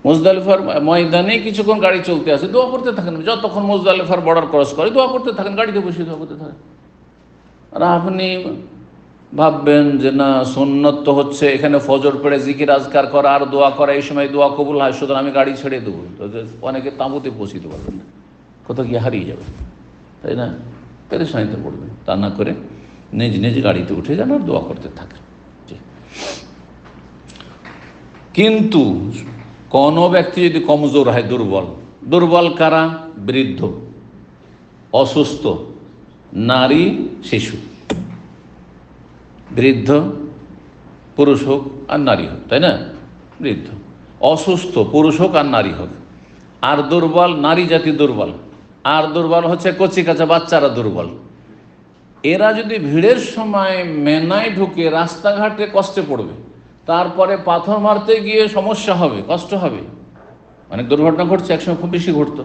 A: মুজদালিফার ময়দানে কিছুক্ষণ গাড়ি চলতে আছে দোয়া করতে থাকেন, যতক্ষণ মুজদালিফার বর্ডার ক্রস করে দোয়া করতে থাকেন, গাড়িতে বসে দোয়া করতে থাকেন। আর আপনি ভাববেন যে না সুন্নত তো হচ্ছে এখানে ফজর পড়ে জিকির আজকার করা আর দোয়া করা, এই সময় দোয়া কবুল হয়, সুতরাং আমি গাড়ি ছেড়ে দেবো, অনেকে তাঁবুতে পৌঁছিতে পারবেন না, কোথাও গিয়ে হারিয়ে যাবে, তাই না, পেরেশানিতে পড়বেন। তা না করে নিজ নিজ গাড়িতে উঠে যান আর দোয়া করতে থাকেন। কিন্তু কোনো ব্যক্তি যদি কমজোর হয়, দুর্বল কারা, বৃদ্ধ, অসুস্থ, নারী, শিশু, বৃদ্ধ পুরুষ হোক আর নারী হোক, তাই না, বৃদ্ধ অসুস্থ পুরুষ হোক আর নারী হোক, আর দুর্বল নারী জাতি দুর্বল, আর দুর্বল হচ্ছে কচি কাঁচা বাচ্চারা দুর্বল, এরা যদি ভিড়ের সময় মেনায় ঢুকে রাস্তাঘাটে কষ্টে পড়বে, তারপরে পাথর মারতে গিয়ে সমস্যা হবে, কষ্ট হবে, অনেক দুর্ঘটনা ঘটছে, একসময় খুব বেশি ঘটতো,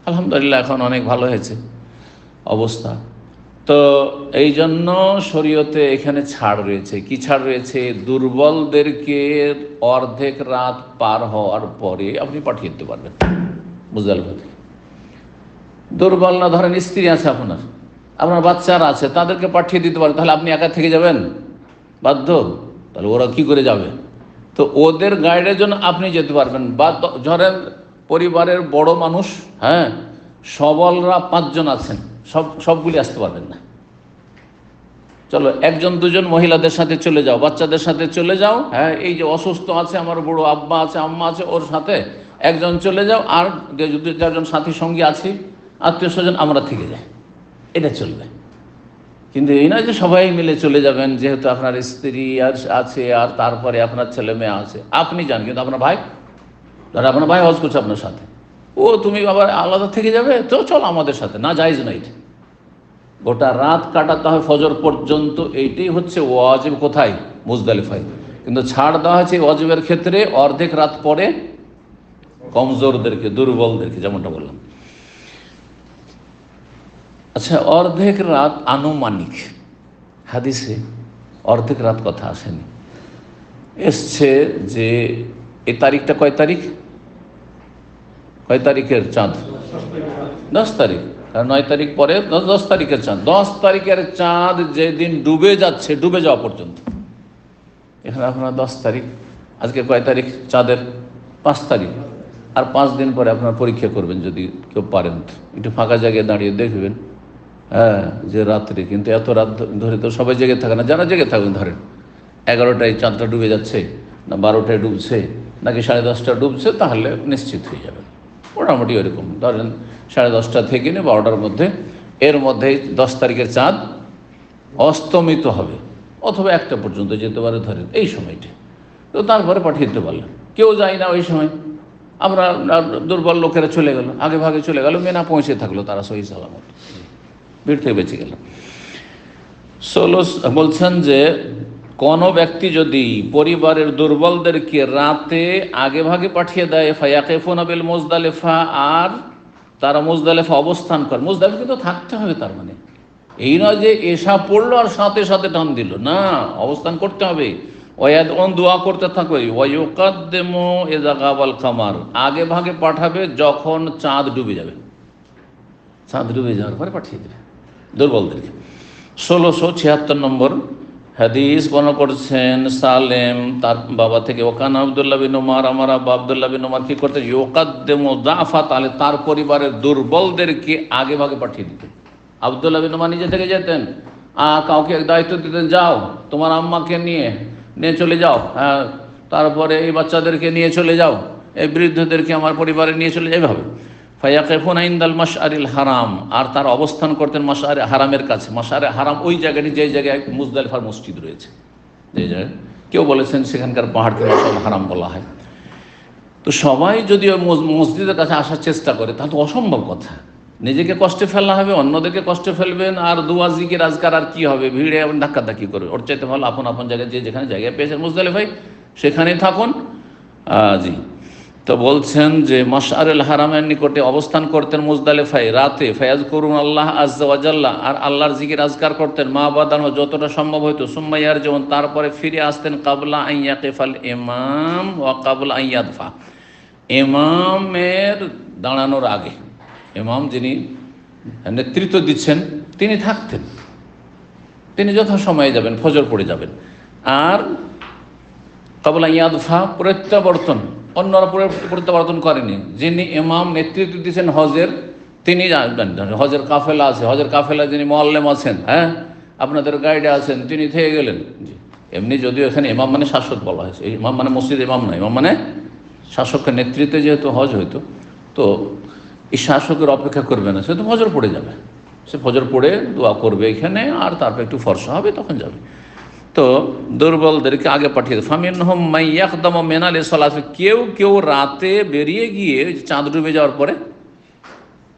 A: আলহামদুলিল্লাহ এখন অনেক ভালো হয়েছে অবস্থা। তো এই জন্য শরীয়তে এখানে ছাড় রয়েছে, কি ছাড় রয়েছে, দুর্বলদেরকে অর্ধেক রাত পার হওয়ার পরে আপনি পাঠিয়ে দিতে পারবেন মুজদালিফা থেকে। দুর্বল না, ধরেন স্ত্রী আছে আপনার বাচ্চারা আছে, তাদেরকে পাঠিয়ে দিতে পারেন, তাহলে আপনি একা থেকে যাবেন বাধ্য, তাহলে ওরা কি করে যাবে, তো ওদের গাইডের জন্য আপনি যেতে পারবেন। বা ধরেন পরিবারের বড় মানুষ, হ্যাঁ, সবলরা 5 জন আছেন, সবগুলি আসতে পারবেন না। চলো 1 জন 2 জন মহিলাদের সাথে চলে যাও, বাচ্চাদের সাথে চলে যাও, হ্যাঁ, এই যে অসুস্থ আছে আমার বড় আব্বা আছে আম্মা আছে ওর সাথে 1 জন চলে যাও, আর 2-4 জন সাথী সঙ্গী আছি, আত্মীয় স্বজন, আমরা থেকে যাই, এটা চলবে। কিন্তু এই না যে সবাই মিলে চলে যাবেন, যেহেতু আপনার স্ত্রী আছে আর তারপরে আপনার ছেলে মেয়ে আছে, আপনি যান, কিন্তু আপনার ভাই, ধর আপনার ভাই হজ করছে আপনার সাথে, ও তুমি আবার আলাদা থেকে যাবে, তো চল আমাদের সাথে, না জায়েজ না এটা। গোটা রাত কাটাতে হয় ফজর পর্যন্ত, এইটাই হচ্ছে ওয়াজিব। কোথায়? মুজদালিফায়। কিন্তু ছাড় দেওয়া হয়েছে ওয়াজিবের ক্ষেত্রে অর্ধেক রাত পরে কমজোরদেরকে, দুর্বলদেরকে, যেমনটা বললাম। আচ্ছা, অর্ধেক রাত আনুমানিক, হাদিসে অর্ধেক রাত কথা আসেনি, এসছে যে এই তারিখটা কয় তারিখ, কয় তারিখের চাঁদ? 10 তারিখ, আর 9 তারিখ পরে 10 তারিখের চাঁদ। 10 তারিখের চাঁদ যেদিন ডুবে যাচ্ছে, ডুবে যাওয়া পর্যন্ত, এখানে আপনার 10 তারিখ, আজকে কয় তারিখ চাঁদের? 5 তারিখ। আর 5 দিন পরে আপনার পরীক্ষা করবেন, যদি কেউ পারেন তো একটু ফাঁকা জায়গায় দাঁড়িয়ে দেখবেন, হ্যাঁ, যে রাত্রে, কিন্তু এত রাত ধরে তো সবাই জেগে থাকে না, যারা জেগে থাকবেন ধরেন 11টায় চাঁদটা ডুবে যাচ্ছে, না 12টায় ডুবছে, নাকি 10:30 ডুবছে, তাহলে নিশ্চিত হয়ে যাবেন। মোটামুটি ওরকম ধরেন 10:30 থেকে নিয়ে 12টার মধ্যে, এর মধ্যেই 10 তারিখের চাঁদ অস্তমিত হবে, অথবা 1টা পর্যন্ত যেতে পারে ধরেন এই সময়টা। তো তারপরে পাঠিয়ে দিতে পারলাম, কেউ যায় না ওই সময়, আমরা দুর্বল লোকেরা চলে গেল, আগে ভাগে চলে গেল, মেনা পৌঁছে থাকলো তারা সহি সালামত, ভিড় থেকে বেঁচে গেল। বলছেন যে কোনো ব্যক্তি যদি পরিবারের দুর্বলদেরকে রাতে আগে ভাগে পাঠিয়ে দেয়, ফায়াকিফুনা বিল মুজদালিফা, আর তারা মুজদালিফা অবস্থান করে, মুজদালিফা কিন্তু থাকতে হবে, তার মানে এই নয় যে এশা পড়লো আর সাথে সাথে টান দিল, না, অবস্থান করতে হবে। ওয়াদউন, দোয়া করতে থাকবে। ওয়ায়ুকাদ্দিমু ইযা গাবাল কামার, আগে ভাগে পাঠাবে যখন চাঁদ ডুবে যাবে, চাঁদ ডুবে যাওয়ার পরে পাঠিয়ে দেবে দুর্বলদেরকে। 1676 নম্বর হাদিস বর্ণনা করছেন সালেম তার বাবা থেকে, ওকান আব্দুল্লাহ বিন উমার, আমার আব্বা আব্দুল্লাহ বিন উমার কি করতেন? ইউকাদ্দিমু যাফা, তাহলে তার পরিবারের দুর্বলদেরকে আগে ভাগে পাঠিয়ে দিতেন। আব্দুল্লাহ বিন উমার নিজে থেকে যেতেন, কাউকে দায়িত্ব দিতেন, যাও তোমার আম্মাকে নিয়ে চলে যাও, হ্যাঁ, তারপরে এই বাচ্চাদেরকে নিয়ে চলে যাও, এই বৃদ্ধদেরকে আমার পরিবারে নিয়ে চলে যাই, এভাবে। ফায়াকিফুনা ইনদাল মাশআরিল হারাম, আর তার অবস্থান করতেন মাশআরে হারামের কাছে। মাশআরে হারাম ওই জায়গাটি, যে জায়গায় মুজদালিফার মসজিদ রয়েছে, যে জায়গায় কেউ বলেছেন সেখানকার পাহাড়কে মাশআল হারাম বলা হয়। তো সবাই যদি ওই মসজিদের কাছে আসার চেষ্টা করে, তাহলে তো অসম্ভব কথা, নিজেকে কষ্টে ফেলা হবে, অন্যদেরকে কষ্টে ফেলবেন, আর দুয়া জিকির আজকার আর কি হবে, ভিড়ে ধাক্কাধাক্কি করবে। ওর চাইতে ভালো আপন আপন জায়গায়, যে যেখানে জায়গায় পেয়েছেন মুজদালিফায়, সেখানেই থাকুন। জি, তো বলছেন যে মাশআরুল হারামের নিকটে অবস্থান করতেন মুজদালিফায় রাতে, ফায়াজকুরুন আল্লাহ আযজা ওয়া জাল্লা, আর আল্লাহর জিকির আজকার করতেন, মা বাদান, যতটা সম্ভব হইতো, সুম্মা ইয়ারজিউন, তারপরে ফিরে আসতেন, কাবলা আন ইয়াকিফাল ইমাম ওয়া কাবলা আন ইয়াদফা, ইমামের দাঁড়ানোর আগে, ইমাম যিনি নেতৃত্ব দিচ্ছেন তিনি থাকতেন, তিনি যথাসময়ে যাবেন, ফজর পড়ে যাবেন। আর কাবলা ইয়াদফা, প্রত্যাবর্তন, অন্যরা প্রত্যাবর্তন করেনি, যিনি ইমাম নেতৃত্ব দিচ্ছেন হজের, তিনি জানবেন, হজের কাফেলা আছে, হজের কাফেলা যিনি মুআল্লিম আছেন, হ্যাঁ, আপনাদের গাইডে আছেন, তিনি থেকে গেলেন। জি, এমনি যদিও এখানে ইমাম মানে শাসক বলা হয়েছে, ইমাম মানে মসজিদ ইমাম নয়, ইমাম মানে শাসকের নেতৃত্বে যেহেতু হজ হইতো, তো এই শাসকের অপেক্ষা করবে না, সে তো ফজর পড়ে যাবে, সে ফজর পড়ে দোয়া করবে এখানে, আর তারপর একটু ফর্সা হবে, তখন যাবে। তো দুর্বলদেরকে আগে পাঠিয়ে দেয়। ফামিনহুম মান ইয়াকদামু মিনাল সালাত, কেউ কেউ রাতে বেরিয়ে গিয়ে চাঁদ ডুবে যাওয়ার পরে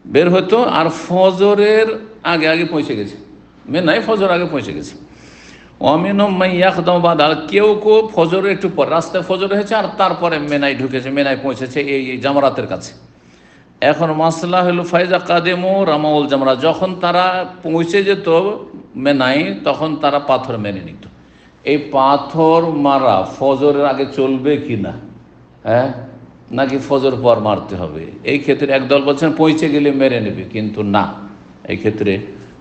A: বের হতো, আর ফজরের আগে আগে পৌঁছে গেছে, মেনায় ফজর আগে পৌঁছে গেছে। ওয়ামিনহুম মান ইয়াকদামু বাদা, কেউ কেউ ফজরের একটু পর, রাস্তায় ফজর হয়েছে আর তারপরে মেনায় ঢুকেছে, মেনায় পৌঁছেছে এই জামরাতের কাছে। এখন মাসলা হলো ফাইজা কাদেমু রামাউল জামরা, যখন তারা পৌঁছে যেত মেনায়, তখন তারা পাথর মেনে নিত। এই পাথর মারা ফজরের আগে চলবে কি না, হ্যাঁ, নাকি ফজর পর মারতে হবে? এই ক্ষেত্রে একদল বলছেন পৌঁছে গেলে মেরে নেবে, কিন্তু না, এই ক্ষেত্রে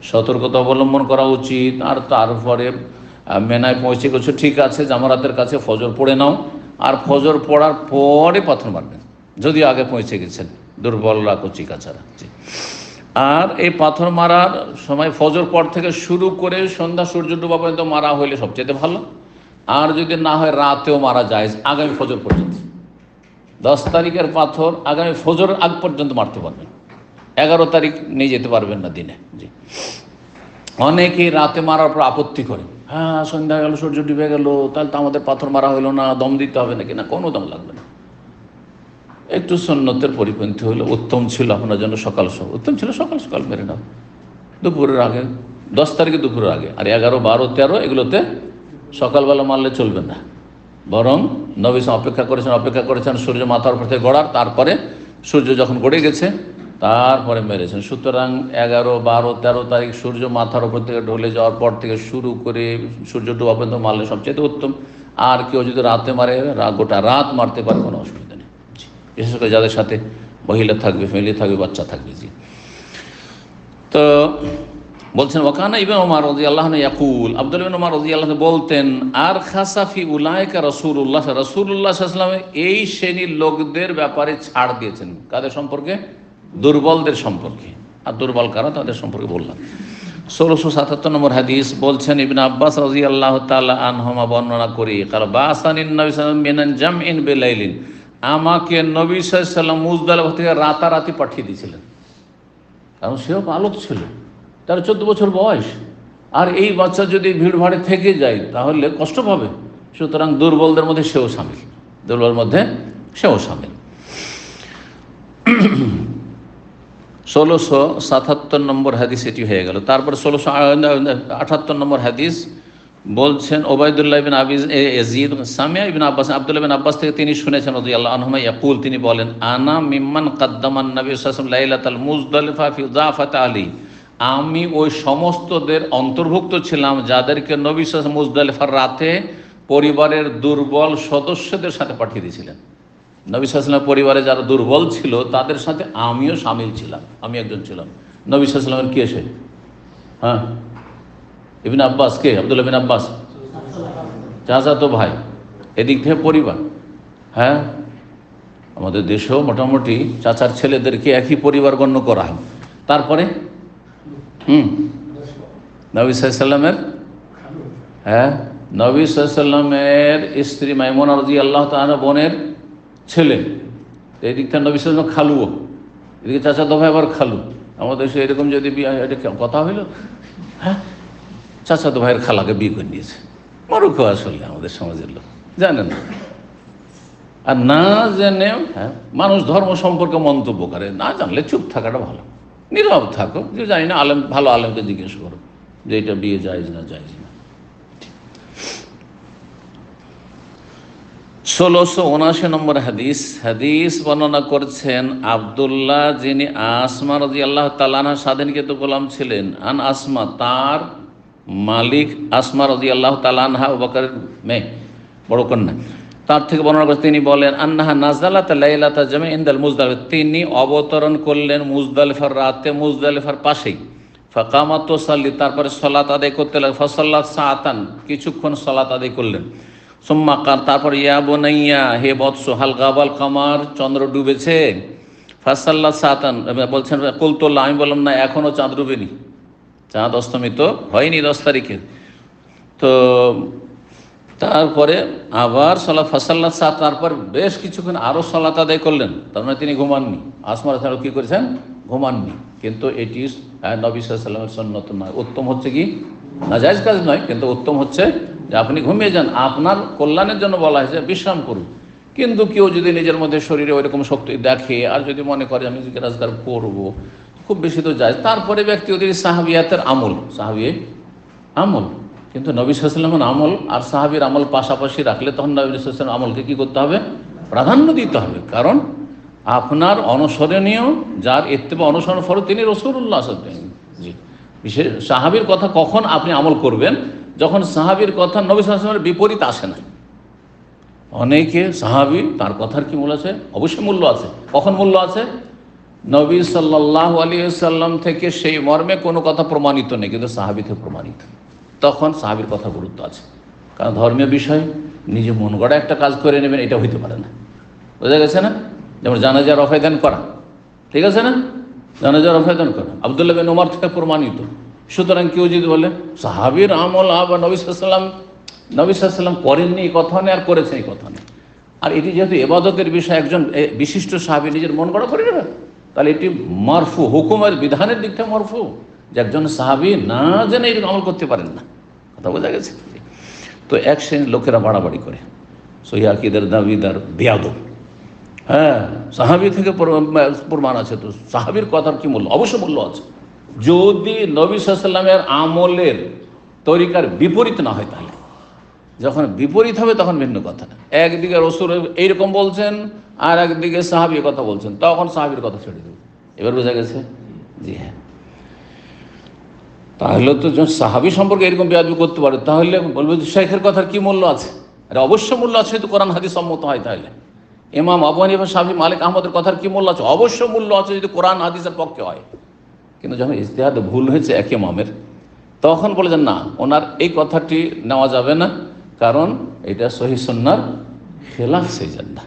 A: সতর্কতা অবলম্বন করা উচিত। আর তারপরে মেনায় পৌঁছে গেছো, ঠিক আছে, জামারাতের কাছে ফজর পড়ে নাও, আর ফজর পড়ার পরে পাথর মারবেন, যদিও আগে পৌঁছে গেছেন, দুর্বলরা কচি কাচারা। আর এই পাথর মারার সময় ফজর পর থেকে শুরু করে সন্ধ্যা সূর্য ডোবা পর্যন্ত মারা হইলে সবচেয়ে ভালো। আর যদি না হয় রাতেও মারা যায়, আগামী ফজর পর্যন্ত। 10 তারিখের পাথর আগামী ফজর আগ পর্যন্ত মারতে পারবেন, 11 তারিখ নিয়ে যেতে পারবেন না দিনে। জি, অনেকেই রাতে মারার পর আপত্তি করে, হ্যাঁ সন্ধ্যা গেল, সূর্য ডুবে গেল, তাহলে তো আমাদের পাথর মারা হইলো না, দম দিতে হবে নাকি? না, কোনো দম লাগবে না। একটু সুন্নতের পরিপন্থী হলে উত্তম ছিল আপনার জন্য, সকাল উত্তম ছিল সকাল সকাল মেরে নাও, দুপুরের আগে, 10 তারিখে দুপুরের আগে। আর 11, 12, 13 এগুলোতে সকালবেলা মারলে চলবে না, বরং নবী অপেক্ষা করেছেন সূর্য মাথার উপর থেকে গড়ার, তারপরে সূর্য যখন গড়ে গেছে তারপরে মেরেছেন। সুতরাং 11, 12, 13 তারিখ সূর্য মাথার উপর থেকে ঢলে যাওয়ার পর থেকে শুরু করে সূর্য ডোবা পর্যন্ত মারলে সবচেয়ে উত্তম। আর কেউ যদি রাতে মারে, গোটা রাত মারতে পারে, কোনো অসুবিধা নেই, বিশেষ করে যাদের সাথে মহিলা থাকবে, ফ্যামিলি থাকবে, বাচ্চা থাকবে। জি, তো বলছেন ওয়াকানা ইবনে ওমর রাদিয়াল্লাহু আনহু ইয়াকুল, আব্দুল্লাহ ইবনে ওমর রাদিয়াল্লাহু আনহু বলতেন, আর খাসাফি উলাইকা রাসূলুল্লাহ সাল্লাল্লাহু আলাইহি ওয়াসাল্লাম এই শ্রেণীর লোকদের ব্যাপারে ছাড় দিয়েছেন। কাদের সম্পর্কে? দুর্বলদের সম্পর্কে। আর দুর্বল কারা তাদের সম্পর্কে বললাম। 1677 নম্বর হাদিস বলছেন ইবনে আব্বাস রাদিয়াল্লাহু তাআলা আনহুমা বর্ণনা করি, কাল বাসানিন নবী সাল্লাল্লাহু আলাইহি ওয়াসাল্লাম মিনান জামইন বিলাইলিন, আমাকে নবী সাল্লাল্লাহু আলাইহি ওয়াসাল্লাম মুজদালিফা থেকে রাতারাতি পাঠিয়ে দিয়েছিলেন। কারণ সেও বালক ছিল, তার 14 বছর বয়স। আর এই বাচ্চা যদি ভিড় ভাড়ে থেকে যায় তাহলে কষ্ট পাবে। সুতরাং দুর্বলদের মধ্যে সেও সামিল, দুর্বলের মধ্যে সেও সামিল। 1677 নম্বর হাদিস এটি হয়ে গেল। তারপর 1678 নম্বর হাদিস বলছেন ওবায়দুল্লাহ ইবনে আবি ইয়াজিদ সামিয়া ইবনে আব্বাস, আব্দুল্লাহ ইবনে আব্বাস থেকে তিনি শুনেছেন রাদিয়াল্লাহু আনহুমা ইয়াকুল, তিনি বলেন, আনা মিম্মান কাদ্দামান নবী সাল্লাল্লাহু আলাইহি ওয়াসাল্লাম লাইলাতাল মুজদালিফা ফি যাফাত আলী, আমি ওই সমস্তদের অন্তর্ভুক্ত ছিলাম যাদেরকে নবী সাল্লাল্লাহু আলাইহি ওয়াসাল্লাম মুজদালিফার রাতে পরিবারের দুর্বল সদস্যদের সাথে পাঠিয়ে দিয়েছিলেন। নবী সাল্লাল্লাহু আলাইহি ওয়াসাল্লাম পরিবারে যারা দুর্বল ছিল তাদের সাথে আমিও সামিল ছিলাম, আমি একজন ছিলাম। নবী সাল্লাল্লাহু আলাইহি ওয়াসাল্লামের কে সে? হ্যাঁ, ইবনে আব্বাস। কে? আব্দুল্লাহ বিন আব্বাস, চাচাতো ভাই, এদিক থেকে পরিবার। হ্যাঁ, আমাদের দেশেও মোটামুটি চাচার ছেলেদেরকে একই পরিবার গণ্য করা হয়। তারপরে নবী সাল্লাল্লাহু আলাইহি ওয়াসাল্লামের, হ্যাঁ, নবী সাল্লাল্লাহু আলাইহি ওয়াসাল্লামের স্ত্রী মাইমুনা রাদিয়াল্লাহু তাআলা বোনের ছেলে, এদিক থেকে নবী সাল্লাল্লাহু আলাইহি ওয়াসাল্লাম খালুও, এদিকে চাচাতো ভাই আবার খালু। আমাদের দেশে এরকম যদি বিয়ে, এটা কথা হইল? হ্যাঁ, চাচাতো ভাইয়ের খালাকে বিয়ে করে নিয়েছে। মরুখ আসলে আমাদের সমাজের লোক জানেন না। আর না জেনে মানুষ ধর্ম সম্পর্কে মন্তব্য করে, না জানলে চুপ থাকাটা ভালো, নীরব থাকো। যে জানি না, আলেম, ভালো আলেমকে জিজ্ঞেস করো যে এটা বিয়ে জায়েজ না জায়েজ না। 1679 নম্বর হাদিস বর্ণনা করছেন আব্দুল্লাহ, যিনি আসমা রাদিয়াল্লাহু তাআলা আনহা স্বাধীনকৃত গোলাম ছিলেন। আন আসমা, তার মালিক আসমা রাদিয়াল্লাহু তাআলা আনহা আবু বকরের মেয়ে, বড় কন্যা, তার থেকে বর্ণনা করেছেন, তিনি বলেন, আন্নাহা নাযালাত লাইলাতা জামঈ ইনদাল মুজদালিফা, তিনি অবতরণ করলেন মুজদালিফার রাতে, মুজদালিফার পাশেই। ফাকামাত তুসাল্লি, তারপরে সালাত আদায় করতে লাগলেন। ফাসাল্লাত সাআতান, কিছুক্ষণ সালাত আদায় করলেন। সুম্মা কাল, তারপর ইয়া বুনাইয়া, হে বৎস, হাল গাবাল কামার, চন্দ্র ডুবেছে। ফাসাল্লাত সাআতান, বলছেন কুলতুল্লাহ, আমি বললাম না, এখনো চাঁদ ডুবেনি, চাঁদ অস্তমিত হয়নি 10 তারিখে। তো তারপরে আবার ফাসাল্লাত সাআত, তারপর বেশ কিছুক্ষণ আরও সালাত আদায় করলেন। তার মানে তিনি ঘুমাননি। আসমা রাদিয়াল্লাহু কী করেছেন? ঘুমাননি। কিন্তু এটি নবী সাল্লাল্লাহু আলাইহি ওয়াসাল্লামের সুন্নত নয়। উত্তম হচ্ছে কি, নাজায়েজ কাজ নয়, কিন্তু উত্তম হচ্ছে যে আপনি ঘুমিয়ে যান, আপনার কল্যাণের জন্য বলা হয়েছে বিশ্রাম করুন। কিন্তু কেউ যদি নিজের মধ্যে শরীরে ওইরকম শক্তি দেখে আর যদি মনে করে আমি জিকির আজকার করবো, খুব বেশি তো যায়। তারপরে ব্যক্তি ওদের সাহাবিয়াতের আমল, আমল, কিন্তু নবী সাল্লাল্লাহু আলাইহি ওয়াসাল্লামের আমল আর সাহাবীর আমল পাশাপাশি রাখলে তখন নবী সাল্লাল্লাহু আলাইহি ওয়াসাল্লামের আমলকে কী করতে হবে? প্রাধান্য দিতে হবে। কারণ আপনার অনুসরণীয়, যার ইত্তেবা অনুসরণ ফরজ, তিনি রাসূলুল্লাহ সাল্লাল্লাহু আলাইহি ওয়াসাল্লাম। জি, বিশেষ সাহাবীর কথা কখন আপনি আমল করবেন? যখন সাহাবীর কথা নবী সাল্লাল্লাহু আলাইহি ওয়াসাল্লামের বিপরীত আসে না। অনেকে সাহাবী, তার কথার কি মূল্য আছে? অবশ্যই মূল্য আছে। কখন মূল্য আছে? নবী সাল্লাল্লাহু আলাইহি ওয়াসাল্লাম থেকে সেই মর্মে কোনো কথা প্রমাণিত নেই, কিন্তু সাহাবী থেকে প্রমাণিত, তখন সাহাবীর কথা গুরুত্ব আছে। কারণ ধর্মীয় বিষয় নিজে মন গড়া একটা কাজ করে নেবেন, এটা হইতে পারে না। বোঝা গেছে না? যেমন জানাজা রফায়দান করা, ঠিক আছে না, জানাজা রফায়দান করা আব্দুল্লাহ বিন উমর থেকে প্রমাণিত। সুতরাং কেউ যদি বলে সাহাবীর আমল বা নবী সাল্লাল্লাহু আলাইহি করেননি এই কথা নেই, আর করেছেন এই কথা নেই, আর এটি যেহেতু ইবাদতের বিষয়, একজন বিশিষ্ট সাহাবী নিজের মন গড়া করে নেবেন, তাহলে এটি মারফু, হুকুমের বিধানের দিক থেকে মারফু, যে একজন সাহাবী না জেনে এরকম আমল করতে পারেন না। কথা বোঝা গেছে? তো এক শ্রেণীর লোকেরা বাড়াবাড়ি করে, সহিহ আকীদার দাবিদার বেয়াদব। হ্যাঁ, সাহাবী থেকে প্রমাণ আছে, তো সাহাবীর কথার কি মূল্য? অবশ্য মূল্য আছে, যদি নবী সাল্লাল্লাহু আলাইহি ওয়াসাল্লামের আমলের তরিকার বিপরীত না হয়। তাহলে যখন বিপরীত হবে তখন ভিন্ন কথা। একদিকে রাসূল এইরকম বলছেন আর একদিকে সাহাবী কথা বলছেন, তখন সাহাবীর কথা ছেড়ে দেব। এবার বোঝা গেছে? জি হ্যাঁ। তাহলে তো যখন সাহাবী সম্পর্কে এরকম বেয়াদবি করতে পারে, তাহলে বলবো যে শেখের কথার কি মূল্য আছে? আরে অবশ্য মূল্য আছে, তো কোরআন হাদিস সম্মত হয়। তাহলে ইমাম আবু হানিফা, শাফি, মালিক, আহমদের কথার কি মূল্য আছে? অবশ্য মূল্য আছে, যদি কোরআন হাদিসের পক্ষে হয়। কিন্তু যখন ইজতিহাদ ভুল হয়েছে এক ইমামের, তখন বলে যে না, ওনার এই কথাটি নেওয়া যাবে না, কারণ এটা সহিহ সুন্নাহর খেলাফ, সেই জন্য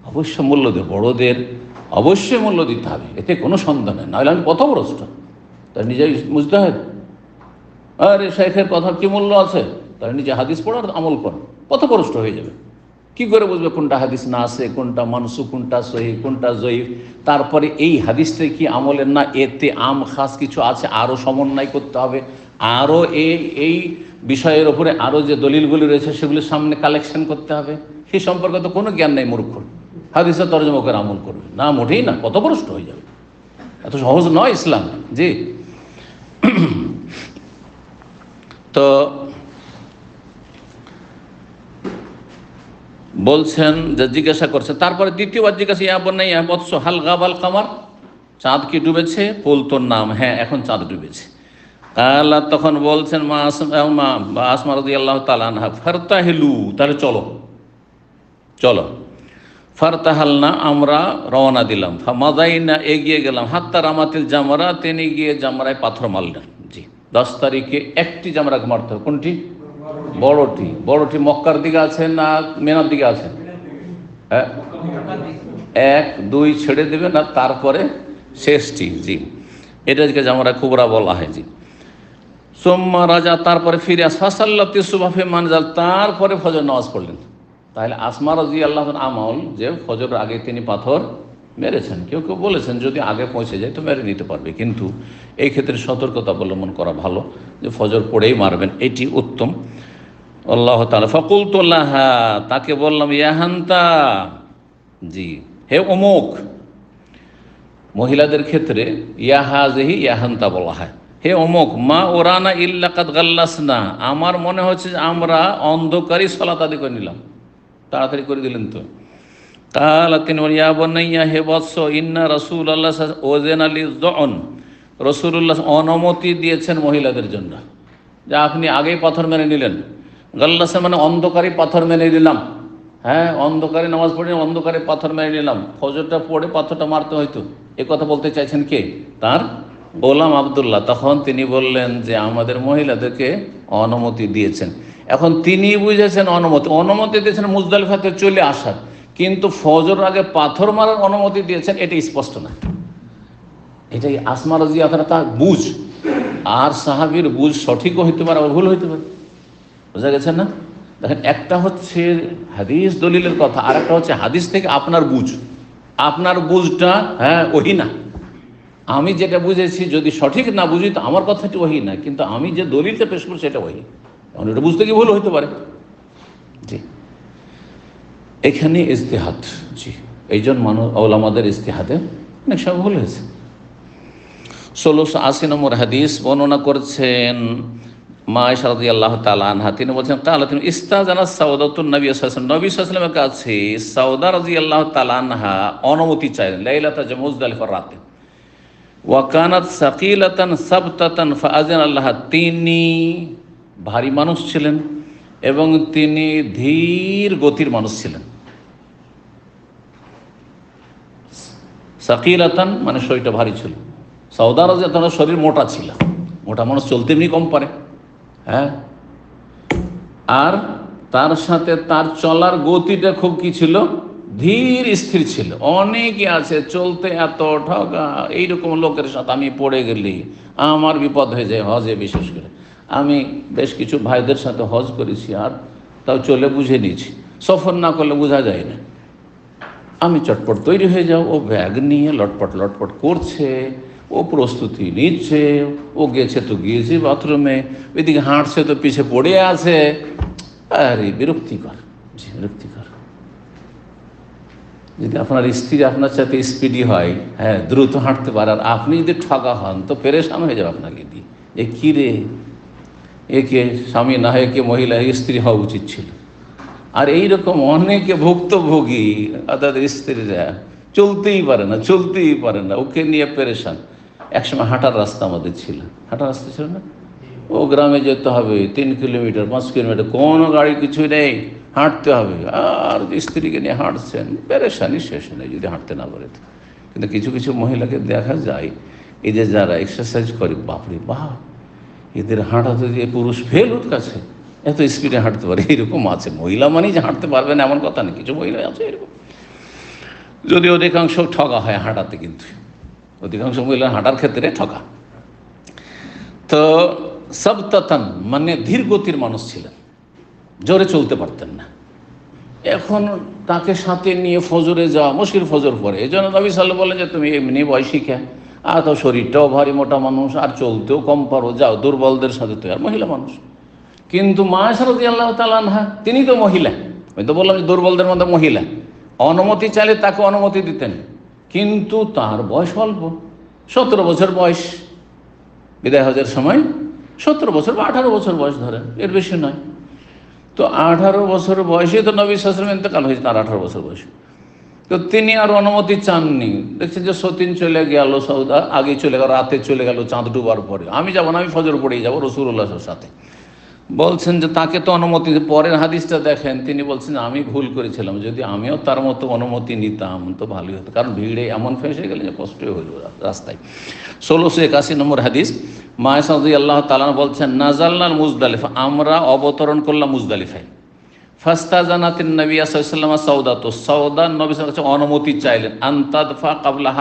A: অবশ্য মূল্য দেব, বড়দের অবশ্যই মূল্য দিতে হবে, এতে কোনো সন্দেহ নেই, নাহলে আমি পথভ্রষ্ট। তাই নিজেই মুজতাহিদ, আরে শেখের কথার কি মূল্য আছে, তাহলে নিজে হাদিস পড়ার আমল করেন, পথভ্রষ্ট হয়ে যাবে। কি করে বুঝবে কোনটা হাদিস না আছে, কোনটা মানসুখ, কোনটা সহিহ, কোনটা জয়ীফ? তারপরে এই হাদিসটা কি আমলের না, এতে আম খাস কিছু আছে, আরও সমন্বয় করতে হবে, আরও এই বিষয়ের ওপরে আরও যে দলিলগুলি রয়েছে সেগুলির সামনে কালেকশন করতে হবে। সেই সম্পর্কে তো কোনো জ্ঞান নেই মূর্খ, হাদিসের তরজমা করে আমল করবে না, মোটেই না, পথভ্রষ্ট হয়ে যাবে। এত সহজ নয় ইসলাম। জি। তো বলছেন যে জিজ্ঞাসা করছেন, তারপরে দ্বিতীয়বার জিজ্ঞাসা, ইয়া বুনাইয়া বৎস হাল গাবাল কামার, চাঁদ কি ডুবেছে? বলতো নাম, হ্যাঁ এখন চাঁদ ডুবেছে। আল্লাহ তখন বলছেন মা আসমা রাদিয়াল্লাহু তাআলা আনহা, ফারতাহিলু, তাহলে চলো চলো। ফারতাহালনা, আমরা রওনা দিলাম, ফামাদাইনা, এগিয়ে গেলাম, হাত্তা রামাতিল জামরা, তিনি গিয়ে জামরায় পাথর মারলেন। জি, 10 তারিখে একটি জামরাকে মারতে হবে। কোনটি? বড়টি। বড়টি মক্কার দিকে আছে না মেনার দিকে আছে? হ্যাঁ, 1, 2 ছেড়ে দেবে না, তারপরে শেষটি। জি, এটাকে জামরা কুবরা বলা হয়। জি। সোম্মা রাজা, তারপরে ফিরে ফাসাল্লাতি সুবহে মানজাল, তারপরে ফজর নামাজ পড়লেন। তাহলে আসমা রাদিয়াল্লাহু আনহা আমল যে ফজরের আগে তিনি পাথর মেরেছেন। কেউ কেউ বলেছেন যদি আগে পৌঁছে যায় তো মেরে নিতে পারবে, কিন্তু এই ক্ষেত্রে সতর্কতা অবলম্বন করা ভালো, যে ফজর পড়েই মারবেন, এটি উত্তম। আল্লাহ তাআলা ফাকুলতু লাহা, তাকে বললাম, ইয়াহান্তা, জি হে অমুক। মহিলাদের ক্ষেত্রে ইয়াহাজেহি ইয়াহান্তা বলা হয়, হে অমুক, মা ওরানা ইল্লা কাদ গাল্লাসনা, আমার মনে হচ্ছে যে আমরা অন্ধকারই সালাত আদি করে নিলাম, তাড়াতাড়ি করে দিলেন তো। তাহলে তিনি বলেন, ইয়া বুনাইয়া, হে বৎস, ইন্না রাসূলুল্লাহ ওয়াজান লিযুন, রাসূলুল্লাহ অনুমতি দিয়েছেন মহিলাদের জন্য, যে আপনি আগেই পাথর মেনে নিলেন। গাল্লাসা মানে অন্ধকারী পাথর মেনে নিলাম। হ্যাঁ, অন্ধকারে নামাজ পড়ে অন্ধকারে পাথর মেনে নিলাম, ফজরটা পড়ে পাথরটা মারতে হয়তো। এ কথা বলতে চাইছেন কে? তার গোলাম আব্দুল্লাহ। তখন তিনি বললেন যে আমাদের মহিলাদেরকে অনুমতি দিয়েছেন। এখন তিনি বুঝেছেন অনুমতি দিয়েছেন মুজদালিফাতে চলে আসার, কিন্তু ফজর আগে পাথর মারার অনুমতি দিয়েছেন, এটা স্পষ্ট না। এটাই আসমা রাদিয়াল্লাহু আনহা তার বুঝ, আর সাহাবীর বুঝ সঠিকও হইতে পারে, ভুল হইতে পারে। বোঝা গেছে না? দেখেন, একটা হচ্ছে হাদিস দলিলের কথা, আর একটা হচ্ছে হাদিস থেকে আপনার বুঝ। আপনার বুঝটা হ্যাঁ ওহি না, আমি যেটা বুঝেছি যদি সঠিক না বুঝি তো আমার কথাটি ওহি না, কিন্তু আমি যে দলিলটা পেশ করছি সেটা ওহি, কারণ এটা বুঝতে গিয়ে ভুল হইতে পারে। জি, এখানে ইজতিহাদ। জি, এই জন্য ওলামাদের ইজতিহাদে অনেক সময় ভুল হয়েছে। 1680 নম্বর হাদিস বর্ণনা করছেন মা আয়েশা রাদিয়াল্লাহু তাআলা আনহা, তিনি বলছেন, কালা, তিনি ইস্তাজানা সাউদাতুন নবী সাল্লাল্লাহু আলাইহি ওয়াসাল্লাম, নবী সাল্লাল্লাহু আলাইহি ওয়াসাল্লামের কাছে সাউদা রাদিয়াল্লাহু তাআলা আনহা অনুমতি চাইলেন লাইলাতা মুজদালিফার রাতে। ওয়া কানাত সাকিলাতান সাবতাতান ফাআযানা লাহা, তিনি ভারী মানুষ ছিলেন এবং তিনি ধীর গতির মানুষ ছিলেন। সাকিলাতান মানে শরীরটা ভারী ছিল। সাউদা রাদিয়াল্লাহু তাআলার শরীর মোটা ছিল, মোটা মানুষ চলতে এমনি কম পারে। হ্যাঁ, আর তার সাথে তার চলার গতিটা খুব কি ছিল? ধীর স্থির ছিল। অনেকে আছে চলতে এত ঠগা, এইরকম লোকের সাথে আমি পড়ে গেলি আমার বিপদ হয়ে যায়। হজে বিশেষ করে আমি বেশ কিছু ভাইদের সাথে হজ করেছি, আর তাও চলে বুঝে নিয়েছি, সফর না করলে বোঝা যায় না। আমি চটপট তৈরি হয়ে যাও, ও ব্যাগ নিয়ে লটপট লটপট করছে, ও প্রস্তুতি নিচ্ছে, ও গেছে তো গিয়েছে বাথরুমে, ওইদিকে হাঁটছে তো পিছে পড়ে আছে। আরে বিরক্তিকর, জি বিরক্তিকর। যদি আপনার স্ত্রী আপনার সাথে স্পিডি হয়, হ্যাঁ দ্রুত হাঁটতে পারে, আর আপনি যদি ঠগা হন তো পেরেশান হয়ে যাবে আপনাকে দিয়ে। এ কী রে, একে স্বামী না হয়ে কে মহিলা স্ত্রী হওয়া উচিত ছিল। আর এইরকম অনেকে ভুক্তভোগী, অর্থাৎ স্ত্রীরা চলতেই পারে না, ওকে নিয়ে পেরেশান। একসময় হাঁটার রাস্তা আমাদের ছিল, হাঁটার রাস্তা ছিল না, ও গ্রামে যেতে হবে 3 কিলোমিটার 5 কিলোমিটার, কোনো গাড়ি কিছু নেই, হাঁটতে হবে। আর স্ত্রীকে নিয়ে হাঁটছেন, পেরেশানি শেষ নেই যদি হাঁটতে না পারে। কিন্তু কিছু কিছু মহিলাকে দেখা যায়, এই যে যারা এক্সারসাইজ করে, বাপরে বাপ, এদের হাঁটাতে দিয়ে পুরুষ ফেল ওর কাছে, এত স্পিডে হাঁটতে পারে। এরকম আছে। মহিলা মানেই যে হাঁটতে পারবে না এমন কথা নেই, কিছু মহিলা আছে এরকম। যদি অধিকাংশ ঠগা হয় হাঁটাতে, কিন্তু অধিকাংশ মহিলা হাঁটার ক্ষেত্রে ঠগা। তো সাবতাতান মানে ধীর গতির মানুষ ছিলেন, জোরে চলতে পারতেন না। এখন তাকে সাথে নিয়ে ফজরে যাওয়া মুশকিল, ফজর পরে। এই জন্য নবী সাল্লাল্লাহু বলেন যে তুমি এমনি বয়সিকা, আর তো শরীরটাও ভারী মোটা মানুষ, আর চলতেও কম পারো, যাও দুর্বলদের সাথে। তো আর মহিলা মানুষ। কিন্তু মা আয়েশা রাদিয়াল্লাহু তাআলা আনহা, তিনি তো মহিলা, আমি তো বললাম যে দুর্বলদের মধ্যে মহিলা, অনুমতি চাইলে তাকে অনুমতি দিতেন। কিন্তু তার বয়স অল্প, 17 বছর বয়স, বিদায় হজের সময় 17 বছর বা 18 বছর বয়স ধরেন, এর বেশি নয়। তো 18 বছর বয়সে তো নবী সাল্লাল্লাহু আলাইহি ওয়াসাল্লাম ইন্তেকাল হয়েছে, তার 18 বছর বয়সে। তো তিনি আর অনুমতি চাননি। দেখছেন যে সতীন চলে গেল, সৌদা আগে চলে গেল, রাতে চলে গেল, চাঁদ ডুবার পরে। আমি যাবো না, আমি ফজর পড়েই যাবো রাসূলুল্লাহর সাথে। বলছেন যে তাকে তো অনুমতি, পরের হাদিসটা দেখেন, তিনি বলছেন আমি ভুল করেছিলাম, যদি আমিও তার মতো অনুমতি নিতাম তো ভালোই হতো, কারণ ভিড়ে এমন ফেঁসে গেলে যে কষ্টই হইল রাস্তায়। 1681 নম্বর হাদিস, মা আয়েশা রাদিয়াল্লাহু তাআলা বলছেন, নাজালনাল মুজদালিফা, আমরা অবতরণ করলাম মুজদালিফায়। ফাস্তাজানাতিন নবী সাল্লাল্লাহু আলাইহি ওয়াসাল্লাম সাউদাতু, সাউদা নবী সাল্লাল্লাহু আলাইহি ওয়াসাল্লাম অনুমতি চাইলেন, আনতাদফা ক্বাবলা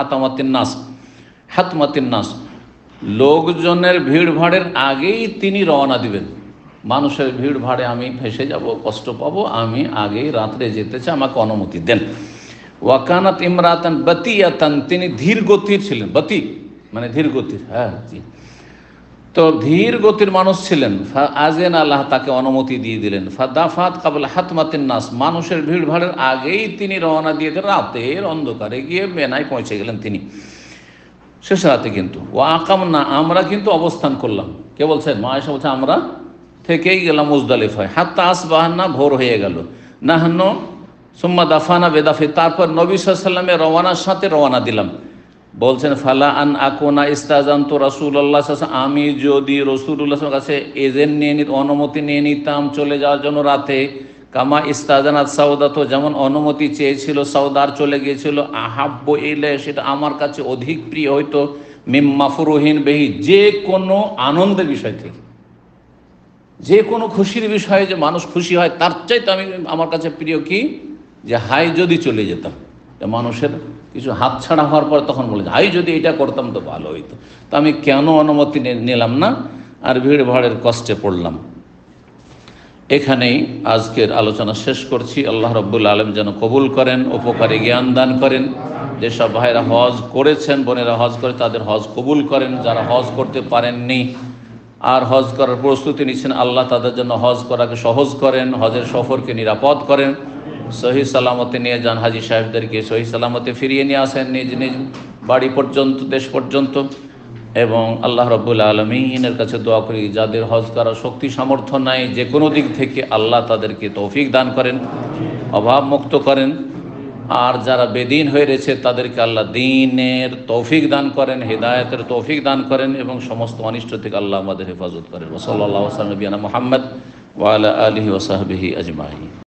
A: হাতমাতিন নাস, লোকজনের ভিড় ভাড়ের আগেই তিনি রওনা দিবেন। মানুষের ভিড় ভাড়ে আমি ফেসে যাব, কষ্ট পাবো, আমি আগেই রাত্রে যেতে চাই, আমাকে অনুমতি দেন। ওয়াকানাত ইমরাতান বাতিয়াতান, তিনি ধীর গতির ছিলেন। বাতি মানে ধীর গতির, হ্যাঁ জি। তো ধীর গতির মানুষ ছিলেন। আজেন আল্লাহ, তাকে অনুমতি দিয়ে দিলেন। ফাদাফাত কাবলা হাতমাতিন নাস, মানুষের ভিড় ভাড়ের আগেই তিনি রওনা দিয়ে দিলেন, রাতের অন্ধকারে গিয়ে মেনায় পৌঁছে গেলেন তিনি, শেষ রাতে। কিন্তু ও আকাম না, আমরা কিন্তু অবস্থান করলাম। কে বলছেন? মা আয়েশা বলছে আমরা থেকেই গেলাম মুজদালিফায়। হাত্তা আসবাহান্না, ভোর হয়ে গেল। নাহনো সুম্মা দাফানা বেদাফি, তারপর নবী সাল্লাল্লাহু আলাইহি ওয়াসাল্লামের রওয়ানার সাথে রওনা দিলাম। বলছেন ফালা আন আকুনা ইস্তাজান্ত রাসূলুল্লাহ সাল্লাল্লাহু আলাইহি ওয়াসাল্লাম, আমি যদি রাসূলুল্লাহর কাছে এজেন্ট নিয়ে অনুমতি নিয়ে নিতাম চলে যাওয়ার জন্য রাতে, কামা ইস্তাজানাত সাউদা, তো যেমন অনুমতি চেয়েছিল সাউদার, চলে গিয়েছিল, আহাব্বু ইলে, সেটা আমার কাছে অধিক প্রিয় হইতো, মিম্মা ফুরুহিন বেহি, যে কোনো আনন্দের বিষয় থেকে, যে কোনো খুশির বিষয়ে যে মানুষ খুশি হয়, তার চাইতে আমার কাছে প্রিয় কি, যে হাই যদি চলে যেতাম। মানুষের কিছু হাতছাড়া হওয়ার পর তখন বলে, হাই যদি এটা করতাম তো ভালো হইতো। তো আমি কেন অনুমতি নিলাম না, আর ভিড় ভাড়ের কষ্টে পড়লাম। এখানেই আজকের আলোচনা শেষ করছি। আল্লাহ রাব্বুল আলামিন যেন কবুল করেন, উপকারী জ্ঞান দান করেন। যেসব ভাইরা হজ করেছেন, বোনেরা হজ করে, তাদের হজ কবুল করেন। যারা হজ করতে পারেননি আর হজ করার প্রস্তুতি নিচ্ছেন, আল্লাহ তাদের জন্য হজ করাকে সহজ করেন, হজের সফরকে নিরাপদ করেন, সহি সালামতে নিয়ে যান, হাজি সাহেবদেরকে সহি সালামতে ফিরিয়ে নিয়ে আসেন নিজ নিজ বাড়ি পর্যন্ত, দেশ পর্যন্ত। এবং আল্লাহ রাব্বুল আলামিনের কাছে দোয়া করি, যাদের হজ করার শক্তি সামর্থ্য নাই যে কোনো দিক থেকে, আল্লাহ তাদেরকে তৌফিক দান করেন, অভাব মুক্ত করেন। আর যারা বেদিন হয়ে রয়েছে তাদেরকে আল্লাহ দ্বীনের তৌফিক দান করেন, হিদায়াতের তৌফিক দান করেন, এবং সমস্ত অনিষ্ট থেকে আল্লাহ আমাদের হেফাজত করেন। ওয়া সাল্লাল্লাহু আলা নবিয়িনা মুহাম্মদ ওয়া আলা আলিহি ওয়া সাহবিহি আজমাইন।